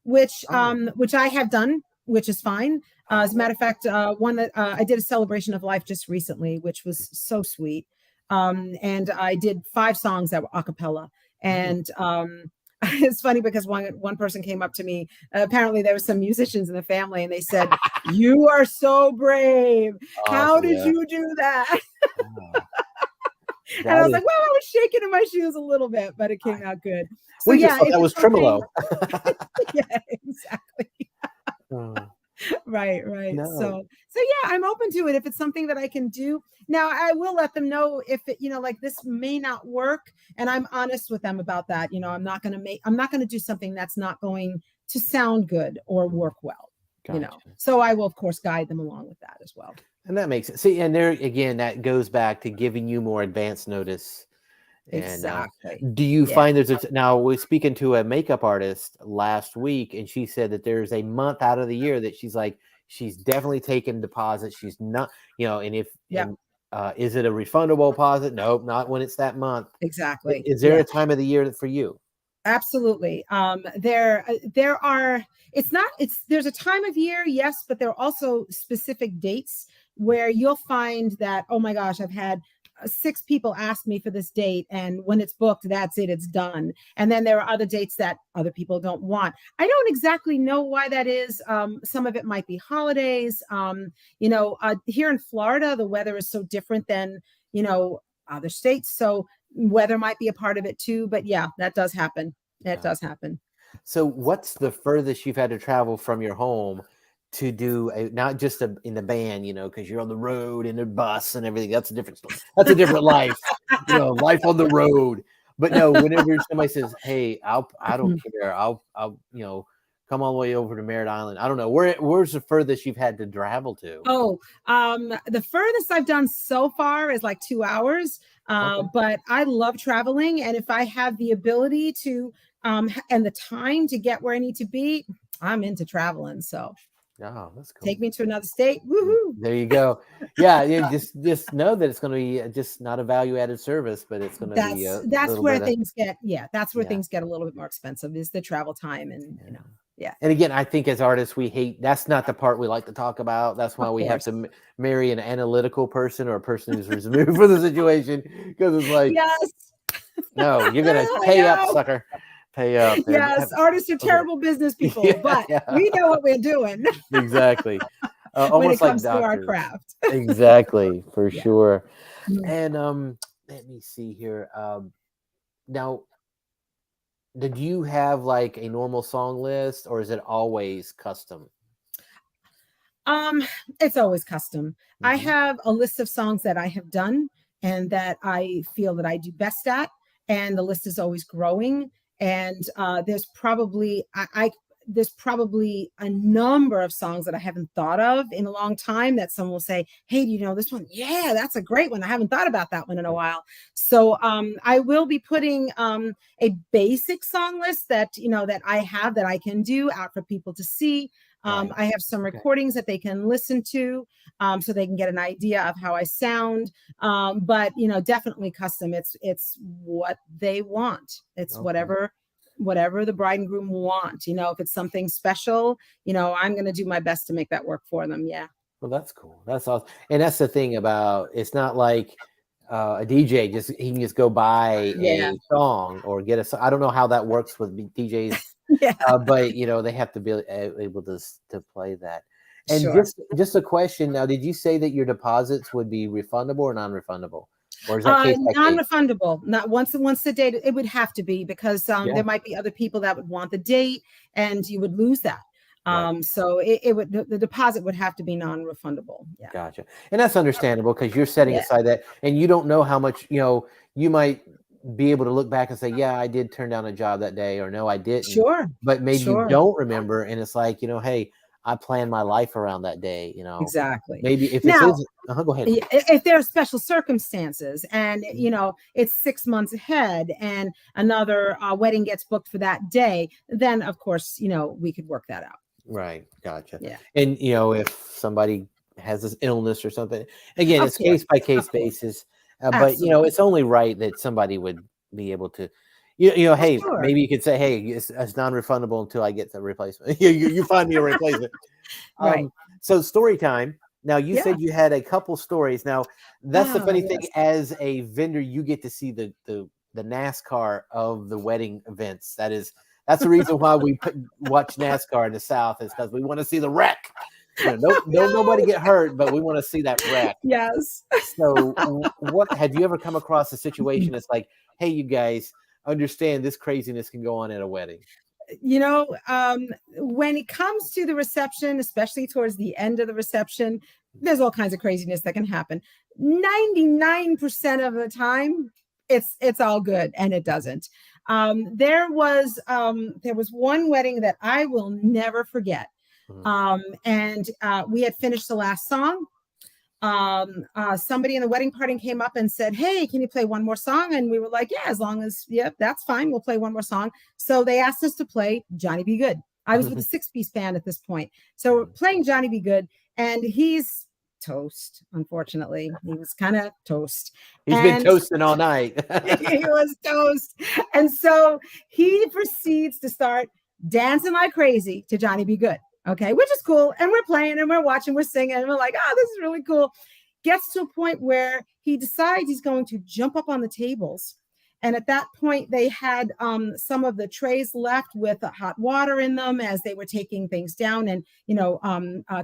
which Oh, I have done, which is fine. As a oh, matter of fact, one that I did a celebration of life just recently, which was so sweet. And I did 5 songs that were a cappella. nice. And it's funny because one person came up to me. Apparently, there were some musicians in the family, and they said, "You are so brave. How Awesome, did yeah. you do that?" Wow. And I That was is. like, "Well, I was shaking in my shoes a little bit, but it came out good." So We just yeah, thought if that it's was something, tremolo. yeah, exactly. Oh, Right. no, So yeah, I'm open to it if it's something that I can do. Now, I will let them know if it, like this may not work, and I'm honest with them about that. I'm not going to do something that's not going to sound good or mm, work well. gotcha. So I will of course guide them along with that as well. And that makes it. See, and there again, that goes back to giving you more advance notice. And Exactly. do you Yeah. find now we're speaking to a makeup artist last week, and she said that there's a month out of the year that she's like, she's definitely taking deposits. She's not, and if, Yep. is it a refundable deposit? Nope, not when it's that month. Exactly. Is there Yeah. a time of the year for you? Absolutely. There are, it's not, it's, there's a time of year, yes, but there are also specific dates where you'll find that, oh my gosh, I've had six people ask me for this date. And when it's booked, that's it, it's done. And then there are other dates that other people don't want. I don't exactly know why that is. Some of it might be holidays. Here in Florida, the weather is so different than, other states. So weather might be a part of it too, but yeah, that does happen. That does happen. So what's the furthest you've had to travel from your home to do not just in the band, because you're on the road in a bus and everything. That's a different story. That's a different life, life on the road. But no, whenever somebody says, "Hey, I don't care. I'll come all the way over to Merritt Island." I don't know where's the furthest you've had to travel to. Oh, the furthest I've done so far is like 2 hours. Okay. But I love traveling, and if I have the ability to and the time to get where I need to be, I'm into traveling. So Oh, that's take cool. me to another state. Woohoo! There you go. Yeah, just know that it's going to be just not a value added service, but it's going to be a That's little where bit of things get, yeah, that's where yeah. things get a little bit more expensive, is the travel time, and Yeah. yeah, And again, I think as artists, we hate that's not the part we like to talk about. That's why of we have course. to marry an analytical person or a person who's removed for the situation, because it's like, Yes. no, you're gonna I pay up, know. sucker, pay up. Yes, artists are Okay. terrible business people, Yeah, but yeah, we know what we're doing exactly. when it Almost like comes to our doctors. craft. Exactly, for Yeah. sure. Mhm. And let me see here. Now, did you have like a normal song list, or is it always custom? Um, it's always custom. I Hmm. have a list of songs that I have done and that I feel that I do best at, and the list is always growing. And there's probably a number of songs that I haven't thought of in a long time that someone will say, "Hey, do you know this one? Yeah, that's a great one. I haven't thought about that one in a while." So I will be putting a basic song list that that I have that I can do out for people to see. Right. I have some Okay. recordings that they can listen to, so they can get an idea of how I sound. But definitely custom. It's what they want. It's Okay. whatever the bride and groom want. If it's something special, I'm going to do my best to make that work for them. Yeah. Well, that's cool. That's awesome. And that's the thing about it's not like a DJ he can just go buy Yeah. a song or get a song. I don't know how that works with DJs, Yeah. but they have to be able to play that. And Sure. just a question now, did you say that your deposits would be refundable or non-refundable, or is that case by case? Non-refundable. Not once the date. It would have to be, because Yeah. there might be other people that would want the date, and you would lose that. Right. So it would the deposit would have to be non-refundable. Yeah. Gotcha. And that's understandable because you're setting Yeah. aside that and you don't know how much, you might be able to look back and say, yeah, I did turn down a job that day, or no, I didn't. Sure. But maybe you Sure. don't remember. And it's like, hey, I planned my life around that day, Exactly. maybe if it Now, is, go ahead. if there are special circumstances, and Mhm. it's 6 months ahead, and another wedding gets booked for that day, then of course we could work that out. Right. Gotcha. Yeah. And, if somebody has this illness or something, again, Of it's course. case by case Of course. basis. But, Absolutely. it's only right that somebody would be able to, hey, Sure. maybe you could say, hey, it's non-refundable until I get the replacement. you find me a replacement. Right. So story time. Now you Yeah. said you had a couple stories. Now that's the funny thing. Yes. As a vendor, you get to see the NASCAR of the wedding events. That's the reason why we watch NASCAR in the South, is because we want to see the wreck. Nobody No. get hurt, but we want to see that wreck. Yes. So, what have you ever come across a situation that's like, hey, you guys understand this craziness can go on at a wedding? When it comes to the reception, especially towards the end of the reception, there's all kinds of craziness that can happen. 99% of the time, it's all good, and it doesn't. There was one wedding that I will never forget. Mhm. And we had finished the last song. somebody in the wedding party came up and said, "Hey, can you play one more song?" And we were like, "Yeah, as long as, yep, that's fine. We'll play one more song." So they asked us to play Johnny Be Good. I was with a six-piece band at this point. So we're playing Johnny Be Good, and he's toast. Unfortunately, he was kind of toast. He's been toasting all night. He was toast. And so he proceeds to start dancing like crazy to Johnny Be Good. Okay, which is cool. And we're playing and we're watching, we're singing, and we're like, oh, this is really cool. Gets to a point where he decides he's going to jump up on the tables. And at that point, they had some of the trays left with hot water in them as they were taking things down and,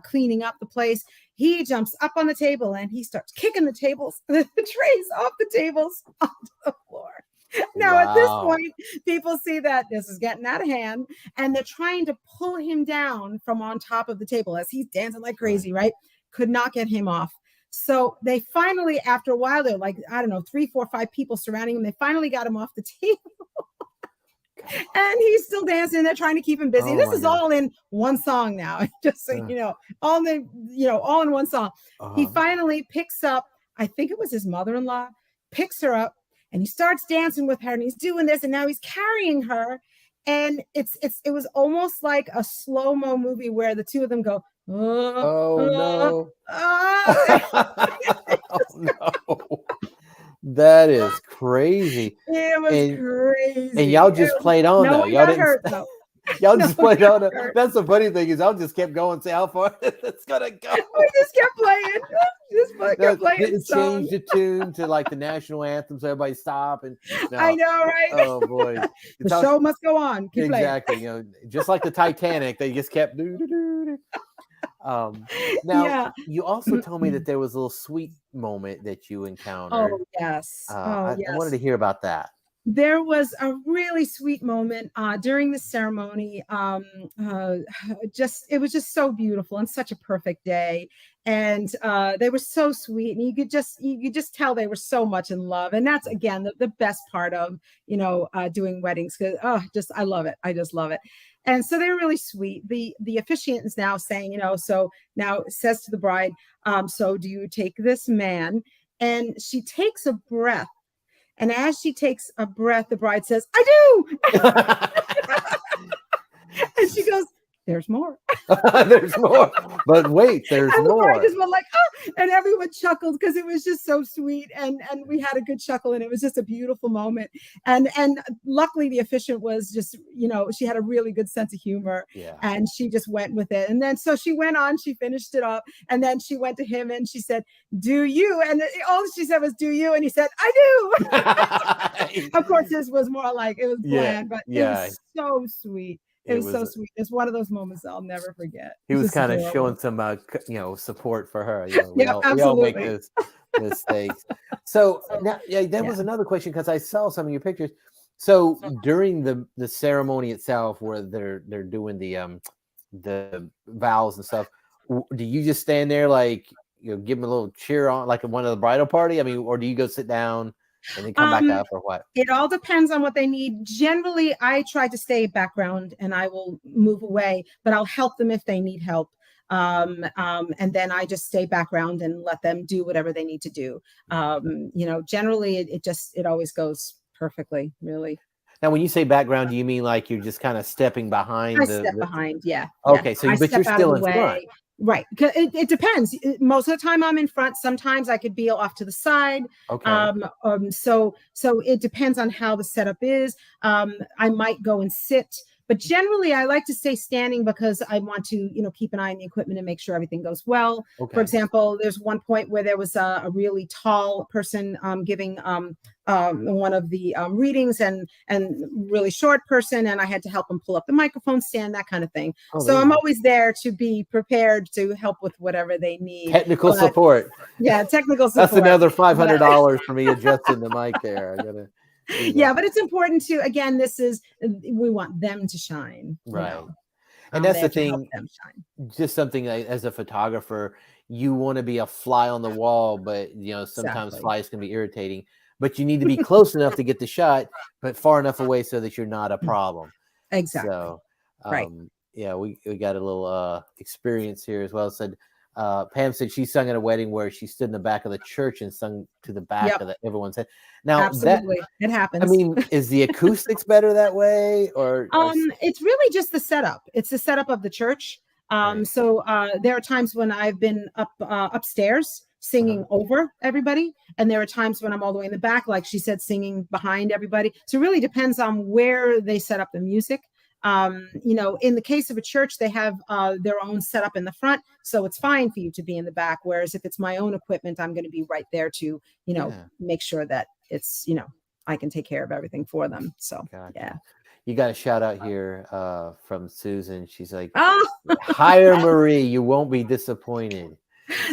cleaning up the place. He jumps up on the table and he starts kicking the tables, the trays off the tables onto the floor. Now, at this point, people see that this is getting out of hand, and they're trying to pull him down from on top of the table as he's dancing like crazy, right? Could not get him off. So they finally, after a while, they're like, I don't know, 3, 4, 5 people surrounding him. They finally got him off the table. And he's still dancing. They're trying to keep him busy. This is all in one song now, just so you know, all in one song. He finally picks up, I think it was his mother-in-law, picks her up, and he starts dancing with her, and he's doing this, and now he's carrying her. And it was almost like a slow-mo movie where the two of them go, no. Oh, no. That is crazy. It was crazy. And y'all just played on though. Y'all didn't hurt, no. Y'all just played on. That's the funny thing is y'all just kept going. See how far it's gonna go. We just kept playing. Kept playing. Didn't change the tune to like the national anthem, so everybody stop and. No. I know, right? Oh boy, the show must go on. Keep exactly. Playing. Just like the Titanic, they just kept do. Now you also told me that there was a little sweet moment that you encountered. Oh yes. I wanted to hear about that. There was a really sweet moment during the ceremony. It was just so beautiful and such a perfect day. And they were so sweet, and you could just tell they were so much in love. And that's again the best part of doing weddings, because I love it. I just love it. And so they're really sweet. The officiant is now saying, so now it says to the bride, so do you take this man? And she takes a breath. And as she takes a breath, the bride says, I do. And she goes, there's more. There's more. But wait, there's and the more. bride just went like, oh, and everyone chuckled because it was just so sweet. And we had a good chuckle, and it was just a beautiful moment. And luckily the officiant was just, she had a really good sense of humor. Yeah. And she just went with it. And then so she went on, she finished it up, and then she went to him and she said, do you? And all she said was, do you? And he said, I do. Of course, this was more like it was bland, but it was so sweet. It was so sweet. It's one of those moments I'll never forget. He was kind of showing some, support for her. We all make those mistakes. So now, that was another question, because I saw some of your pictures. So during the ceremony itself, where they're doing the vows and stuff, do you just stand there like give them a little cheer on like one of the bridal party? I mean, or do you go sit down and then come back up, or what? It all depends on what they need. Generally, I try to stay background and I will move away, but I'll help them if they need help. And then I just stay background and let them do whatever they need to do. Generally it always goes perfectly, really. Now, when you say background, do you mean like you're just kind of stepping behind? Step behind, yeah. Okay, so but you're still in front. Right. It depends. Most of the time I'm in front. Sometimes I could be off to the side. Okay. So it depends on how the setup is. I might go and sit, but generally I like to stay standing because I want to, keep an eye on the equipment and make sure everything goes well. Okay. For example, there's one point where there was a really tall person giving one of the readings and really short person, and I had to help them pull up the microphone stand, that kind of thing. So I'm always there to be prepared to help with whatever they need. Technical support. Yeah, technical support. That's another $500 for me adjusting the mic there. I gotta. Yeah, but it's important to, again, we want them to shine. Right. And that's the thing, just something like, as a photographer, you want to be a fly on the wall, but sometimes flies can be irritating, but you need to be close enough to get the shot, but far enough away so that you're not a problem. Exactly. So, right. Yeah, we got a little experience here as well. Said Pam said she sung at a wedding where she stood in the back of the church and sung to the back Yep, of everyone's head. Now that, absolutely. It I happens. mean, is the acoustics better that way, or It's really just the setup. It's the setup of the church. right? There are times when I've been upstairs Uh-huh. singing over everybody, and there are times when I'm all the way in the back, like she said, singing behind everybody. So it really depends on where they set up the music. In the case of a church, they have their own setup in the front, so it's fine for you to be in the back. Whereas if it's my own equipment, I'm going to be right there to, Yeah, make sure that it's, I can take care of everything for them. So gotcha. yeah. You got a shout out here from Susan. She's like, Oh, hire Marie, you won't be disappointed.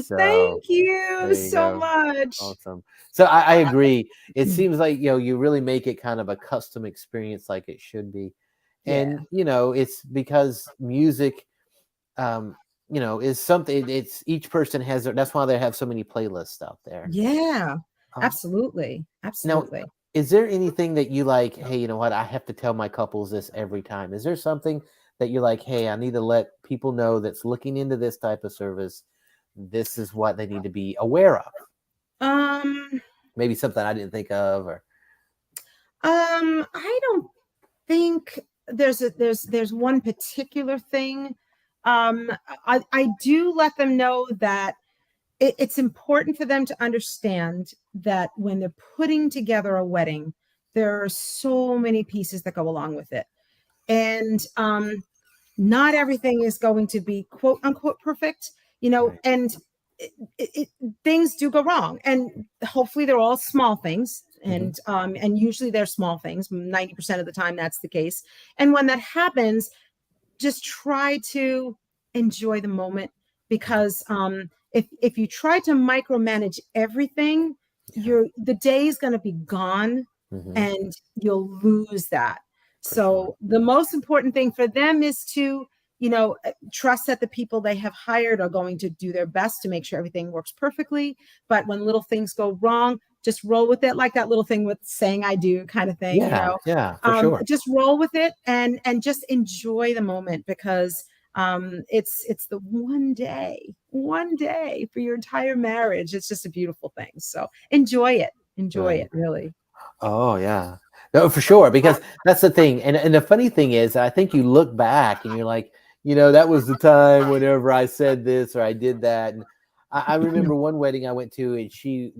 So thank you there you so go. much. Awesome. So I agree. It seems like you really make it kind of a custom experience like it should be. Yeah. And it's because music is something. It's each person has that's why they have so many playlists out there. Yeah. Um Absolutely. Now, Absolutely. is there anything that you like, hey, you know what, I have to tell my couples this every time? Is there something that you're like, hey, I need to let people know that's looking into this type of service, this is what they need to be aware of? Um, Maybe something I didn't think of, or I don't think there's one particular thing. I do let them know that it's important for them to understand that when they're putting together a wedding, there are so many pieces that go along with it. And not everything is going to be quote unquote perfect, right. and things do go wrong. And hopefully they're all small things. Hmm. And usually they're small things. 90% of the time that's the case. And when that happens, just try to enjoy the moment, because if you try to micromanage everything, Yeah. the day is going to be gone, Hmm. and you'll lose that. For sure. So the most important thing for them is to, trust that the people they have hired are going to do their best to make sure everything works perfectly. But when little things go wrong, just roll with it, like that little thing with saying I do kind of thing, Yeah, yeah, for sure. just roll with it, and just enjoy the moment, because it's the one day for your entire marriage. It's just a beautiful thing. So enjoy Right. it really. Oh yeah. No, for sure. Because that's the thing. And the funny thing is, I think you look back and you're like, that was the time whenever I said this or I did that. And I remember one wedding I went to, and she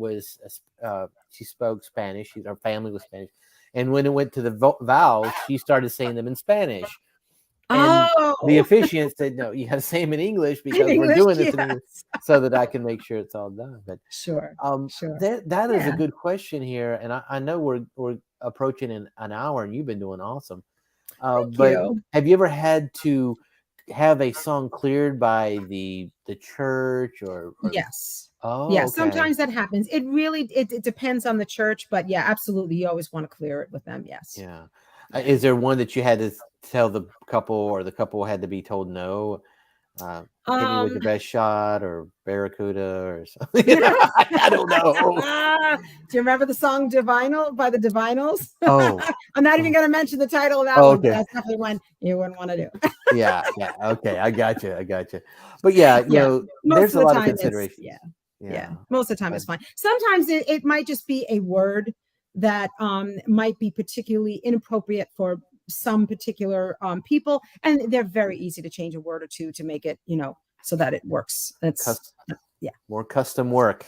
spoke Spanish. Her family was Spanish. And when it went to the vows, she started saying them in Spanish. And the Oh, officiant said, no, you got to say them in English in because we're English, doing this in English yes. so that I can make sure it's all done. But Sure, sure. that is a Yeah, good question here, and I know we're approaching an hour, and you've been doing awesome. thank But you. have you ever had to have a song cleared by the church or? Yes. Oh, Yeah, okay, sometimes that happens. It depends on the church, but yeah, absolutely. You always want to clear it with them. Yes. yeah. Yeah. Is there one that you had to tell the couple, or the couple had to be told no? Uh, Hit me with Um, your best shot, or Barracuda, or something. I don't know. Do you remember the song Divinal by the Divinals? Oh, I'm not even oh, going to mention the title of that oh, one, but okay. that's definitely one you wouldn't want to do. Yeah, yeah. Okay, I got you. I got you. But yeah, Yeah. Most there's of a the lot of time it's, considerations. yeah. Yeah. Yeah. Most of the time But it's fine. Sometimes it might just be a word that might be particularly inappropriate for some particular people. And they're very easy to change a word or two to make it, so that it works. That's, cus yeah, more custom work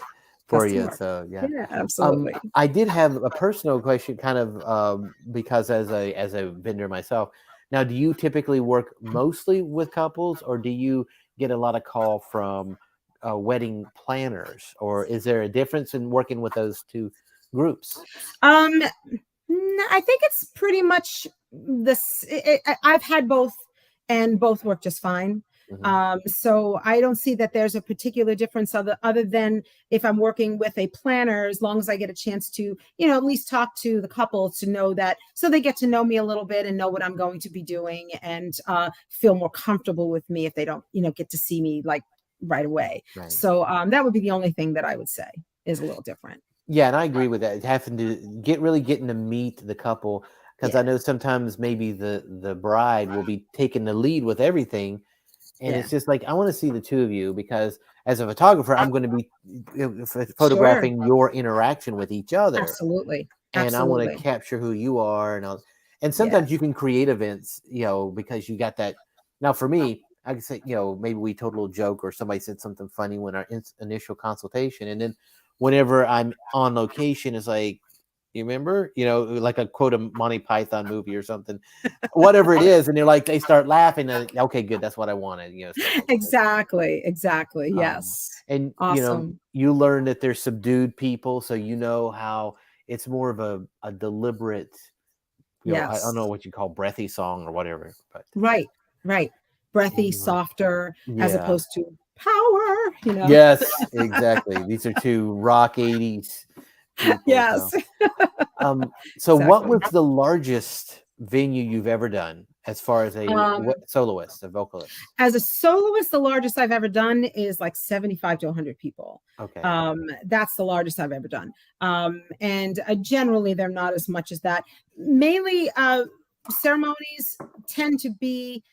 for custom you. work. So yeah. Yeah, absolutely. I did have a personal question, kind of because as a vendor myself. Now, do you typically work mostly with couples, or do you get a lot of call from wedding planners, or is there a difference in working with those two groups? Um, I think it's pretty much this. I've had both, and both work just fine. Hmm. So I don't see that there's a particular difference other than if I'm working with a planner, as long as I get a chance to, at least talk to the couple to know that, so they get to know me a little bit and know what I'm going to be doing, and feel more comfortable with me if they don't, get to see me like right away. Right. So that would be the only thing that I would say is a little different. Yeah, and I agree with that. Having to getting to meet the couple, because I Yeah. know sometimes maybe the bride will be taking the lead with everything, And Yeah. it's just like, I want to see the two of you, because as a photographer, I'm going to be Sure. photographing your interaction with each other, Absolutely. and I want to Absolutely. capture who you are. And sometimes you Yes. can create events, because you got that. Now, for me, I could say, maybe we told a little joke, or somebody said something funny when our initial consultation, and then whenever I'm on location, it's like, you remember, like a quote a Monty Python movie or something, whatever it is, and they're like, they start laughing, and okay, good, that's what I wanted, stuff like this. Exactly. Exactly. Um, Yes. and Awesome. you learn that they're subdued people, so how it's more of a deliberate, I don't Yes. know what you call breathy song or whatever, but Right. Right. Breathy, anyway, softer, as yeah, opposed to power. yes, exactly. These are two rock 80s people. Yes. So what Exactly. was the largest venue you've ever done as far as a Um, soloist, a vocalist? as a soloist, the largest I've ever done is like 75 to 100 people. Okay. That's the largest I've ever done. And generally, they're not as much as that. Mainly, ceremonies tend to be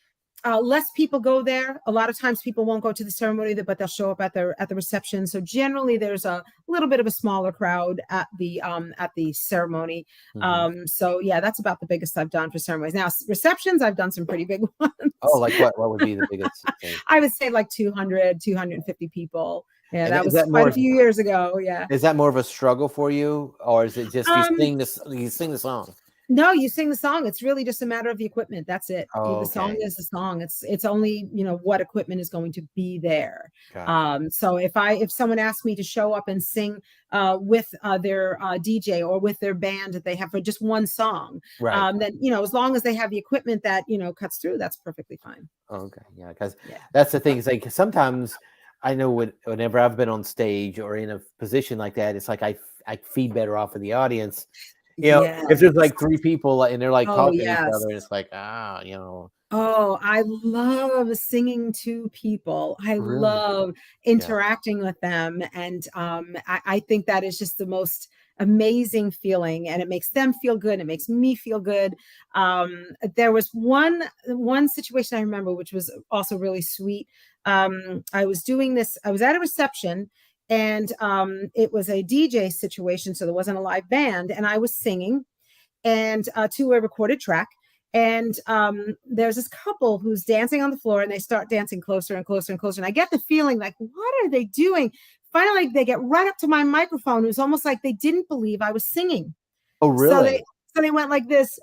less people go there. A lot of times people won't go to the ceremony, but they'll show up at the reception. So generally there's a little bit of a smaller crowd at the ceremony. Hmm. So yeah, that's about the biggest I've done for ceremonies. Now receptions, I've done some pretty big Oh, ones. like what would be the biggest thing? I would say like 200, 250 people. Yeah, And that was quite a few years ago. Yeah. is that more of a struggle for you, or is it just Um, you sing the song? No, you sing the song. It's really just a matter of the equipment. That's it. Oh, The song okay. is the song. It's only, what equipment is going to be there. Gotcha. So if someone asks me to show up and sing with their DJ or with their band that they have for just one song, Right. then as long as they have the equipment that cuts through, that's perfectly fine. Okay. Yeah, because Yeah. that's the thing. Is like sometimes I know whenever I've been on stage or in a position like that, it's like I feed better off of the audience. If there's Yes. like three people and they're like Oh talking to each yes. other, and it's like, Oh, I love singing to people. I really, love yeah, interacting with them. And I think that is just the most amazing feeling. And it makes them feel good. It makes me feel good. There was one situation I remember, which was also really sweet. I was doing this, I was at a reception, and it was a DJ situation. So there wasn't a live band, and I was singing and to a recorded track. And there's this couple who's dancing on the floor, and they start dancing closer and closer and closer. And I get the feeling like, what are they doing? Finally, they get right up to my microphone. It was almost like they didn't believe I was singing. oh, So really? they went like this,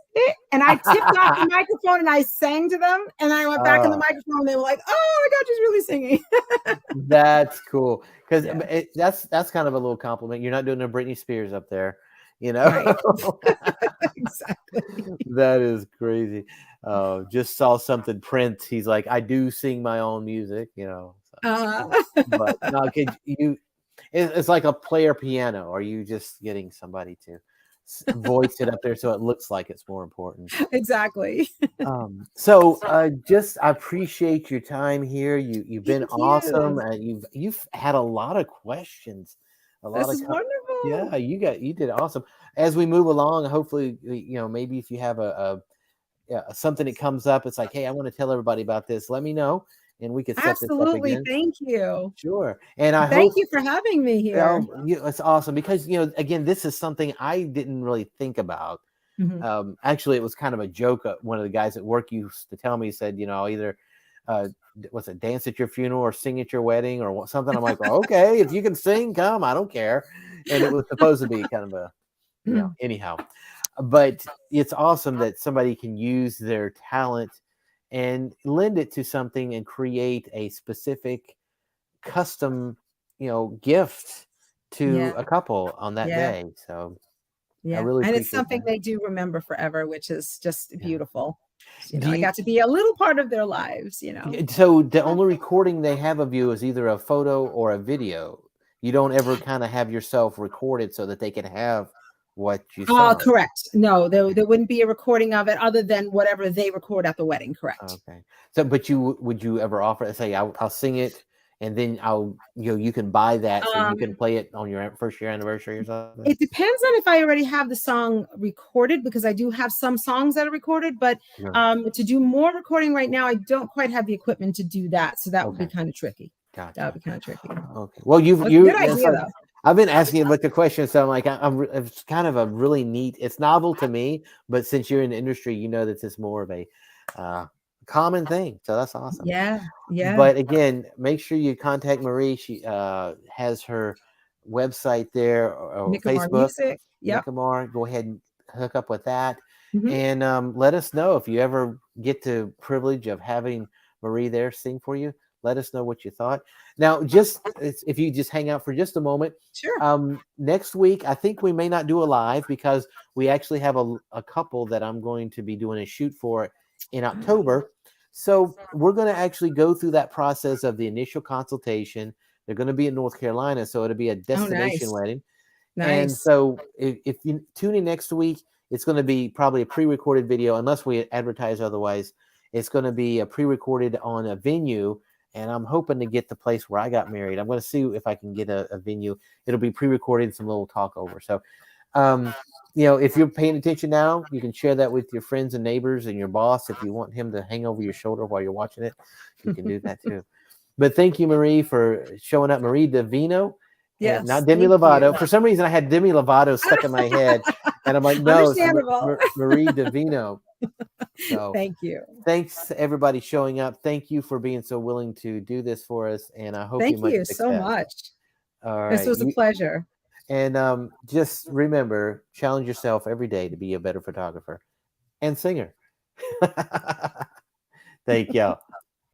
and I tipped off the microphone and I sang to them. And I went back in the uh, microphone. And they were like, "Oh my God, she's really singing." that's cool, because Yeah, that's kind of a little compliment. You're not doing a Britney Spears up there, you know. right. Exactly. That is crazy. Just saw something print. He's like, I do sing my own music, so. Uh, But no, could you? It's like a player piano. Are you just getting somebody to voice it up there so it looks like it's more important? exactly. So just I appreciate your time here. You've been Thank awesome, you. and you've had a lot of questions, a lot This of is wonderful. yeah. You did awesome. As we move along, hopefully, maybe if you have yeah, something that comes up, it's like, hey, I want to tell everybody about this. Let me know, and we could set this up Absolutely. again. Thank you. Sure. And I Thank hope, you for having me here. it's awesome, because again, this is something I didn't really think about. Mhm. Actually, it was kind of a joke. One of the guys at work used to tell me, he said, I'll either what's it, dance at your funeral or sing at your wedding or something. I'm like, well, okay, if you can sing, come, I don't care. And it was supposed to be kind of a, anyhow. But it's awesome that somebody can use their talent and lend it to something and create a specific custom, gift to Yeah. a couple on that Yeah. day. So I Yeah. really And it's appreciate something that. they do remember forever, which is just Yeah. beautiful. Do I you, got to be a little part of their lives. so the only recording they have of you is either a photo or a video. You don't ever kind of have yourself recorded so that they can have what you sung. Correct. No, there wouldn't be a recording of it other than whatever they record at the wedding. Correct. Okay. So, but would you ever offer, say, I'll sing it and then you can buy that so you can Um, play it on your first year anniversary or something? it depends on if I already have the song recorded, because I do have some songs that are recorded, but No. to do more recording right now, I don't quite have the equipment to do that. So that would be Okay, kind of tricky. That would gotcha. be kind of tricky. Okay. Well, That's a good it's idea like though. I've been asking you like the question, so I'm like it's kind of a really neat. It's novel to me, but since you're in the industry, you know that it's more of a uh, common thing. So that's awesome. Yeah. Yeah. But again, make sure you contact Marie. She has her website there, or Mickamar Facebook, Music. Yep. Mickamar. Go ahead and hook up with that, Hmm. and let us know if you ever get the privilege of having Marie there sing for you. Let us know what you thought. Now, if you just hang out for just a moment, Sure. next week I think we may not do a live because we actually have a couple that I'm going to be doing a shoot for in October. So we're going to actually go through that process of the initial consultation. They're going to be in North Carolina, so it'll be a Oh, destination nice. wedding. And Nice. so if you tune in next week, it's going to be probably a pre-recorded video, unless we advertise otherwise. It's going to be a pre-recorded on a venue, and I'm hoping to get the place where I got married. I'm going to see if I can get a venue. It'll be pre-recorded, some little talk over. So, um, if you're paying attention now, you can share that with your friends and neighbors and your boss. If you want him to hang over your shoulder while you're watching it, you can do that too. But thank you, Marie, for showing up. Marie Davino, and Yes. not Demi Thank you. Lovato. For some reason, I had Demi Lovato stuck in my head, and I'm like, no, it's Understandable. Marie Davino. So Thank you. thanks to everybody showing up. Thank you for being so willing to do this for us, and I hope you Thank much you so success. much. All This right, was a pleasure. and just remember, challenge yourself every day to be a better photographer and singer. Thank y'all.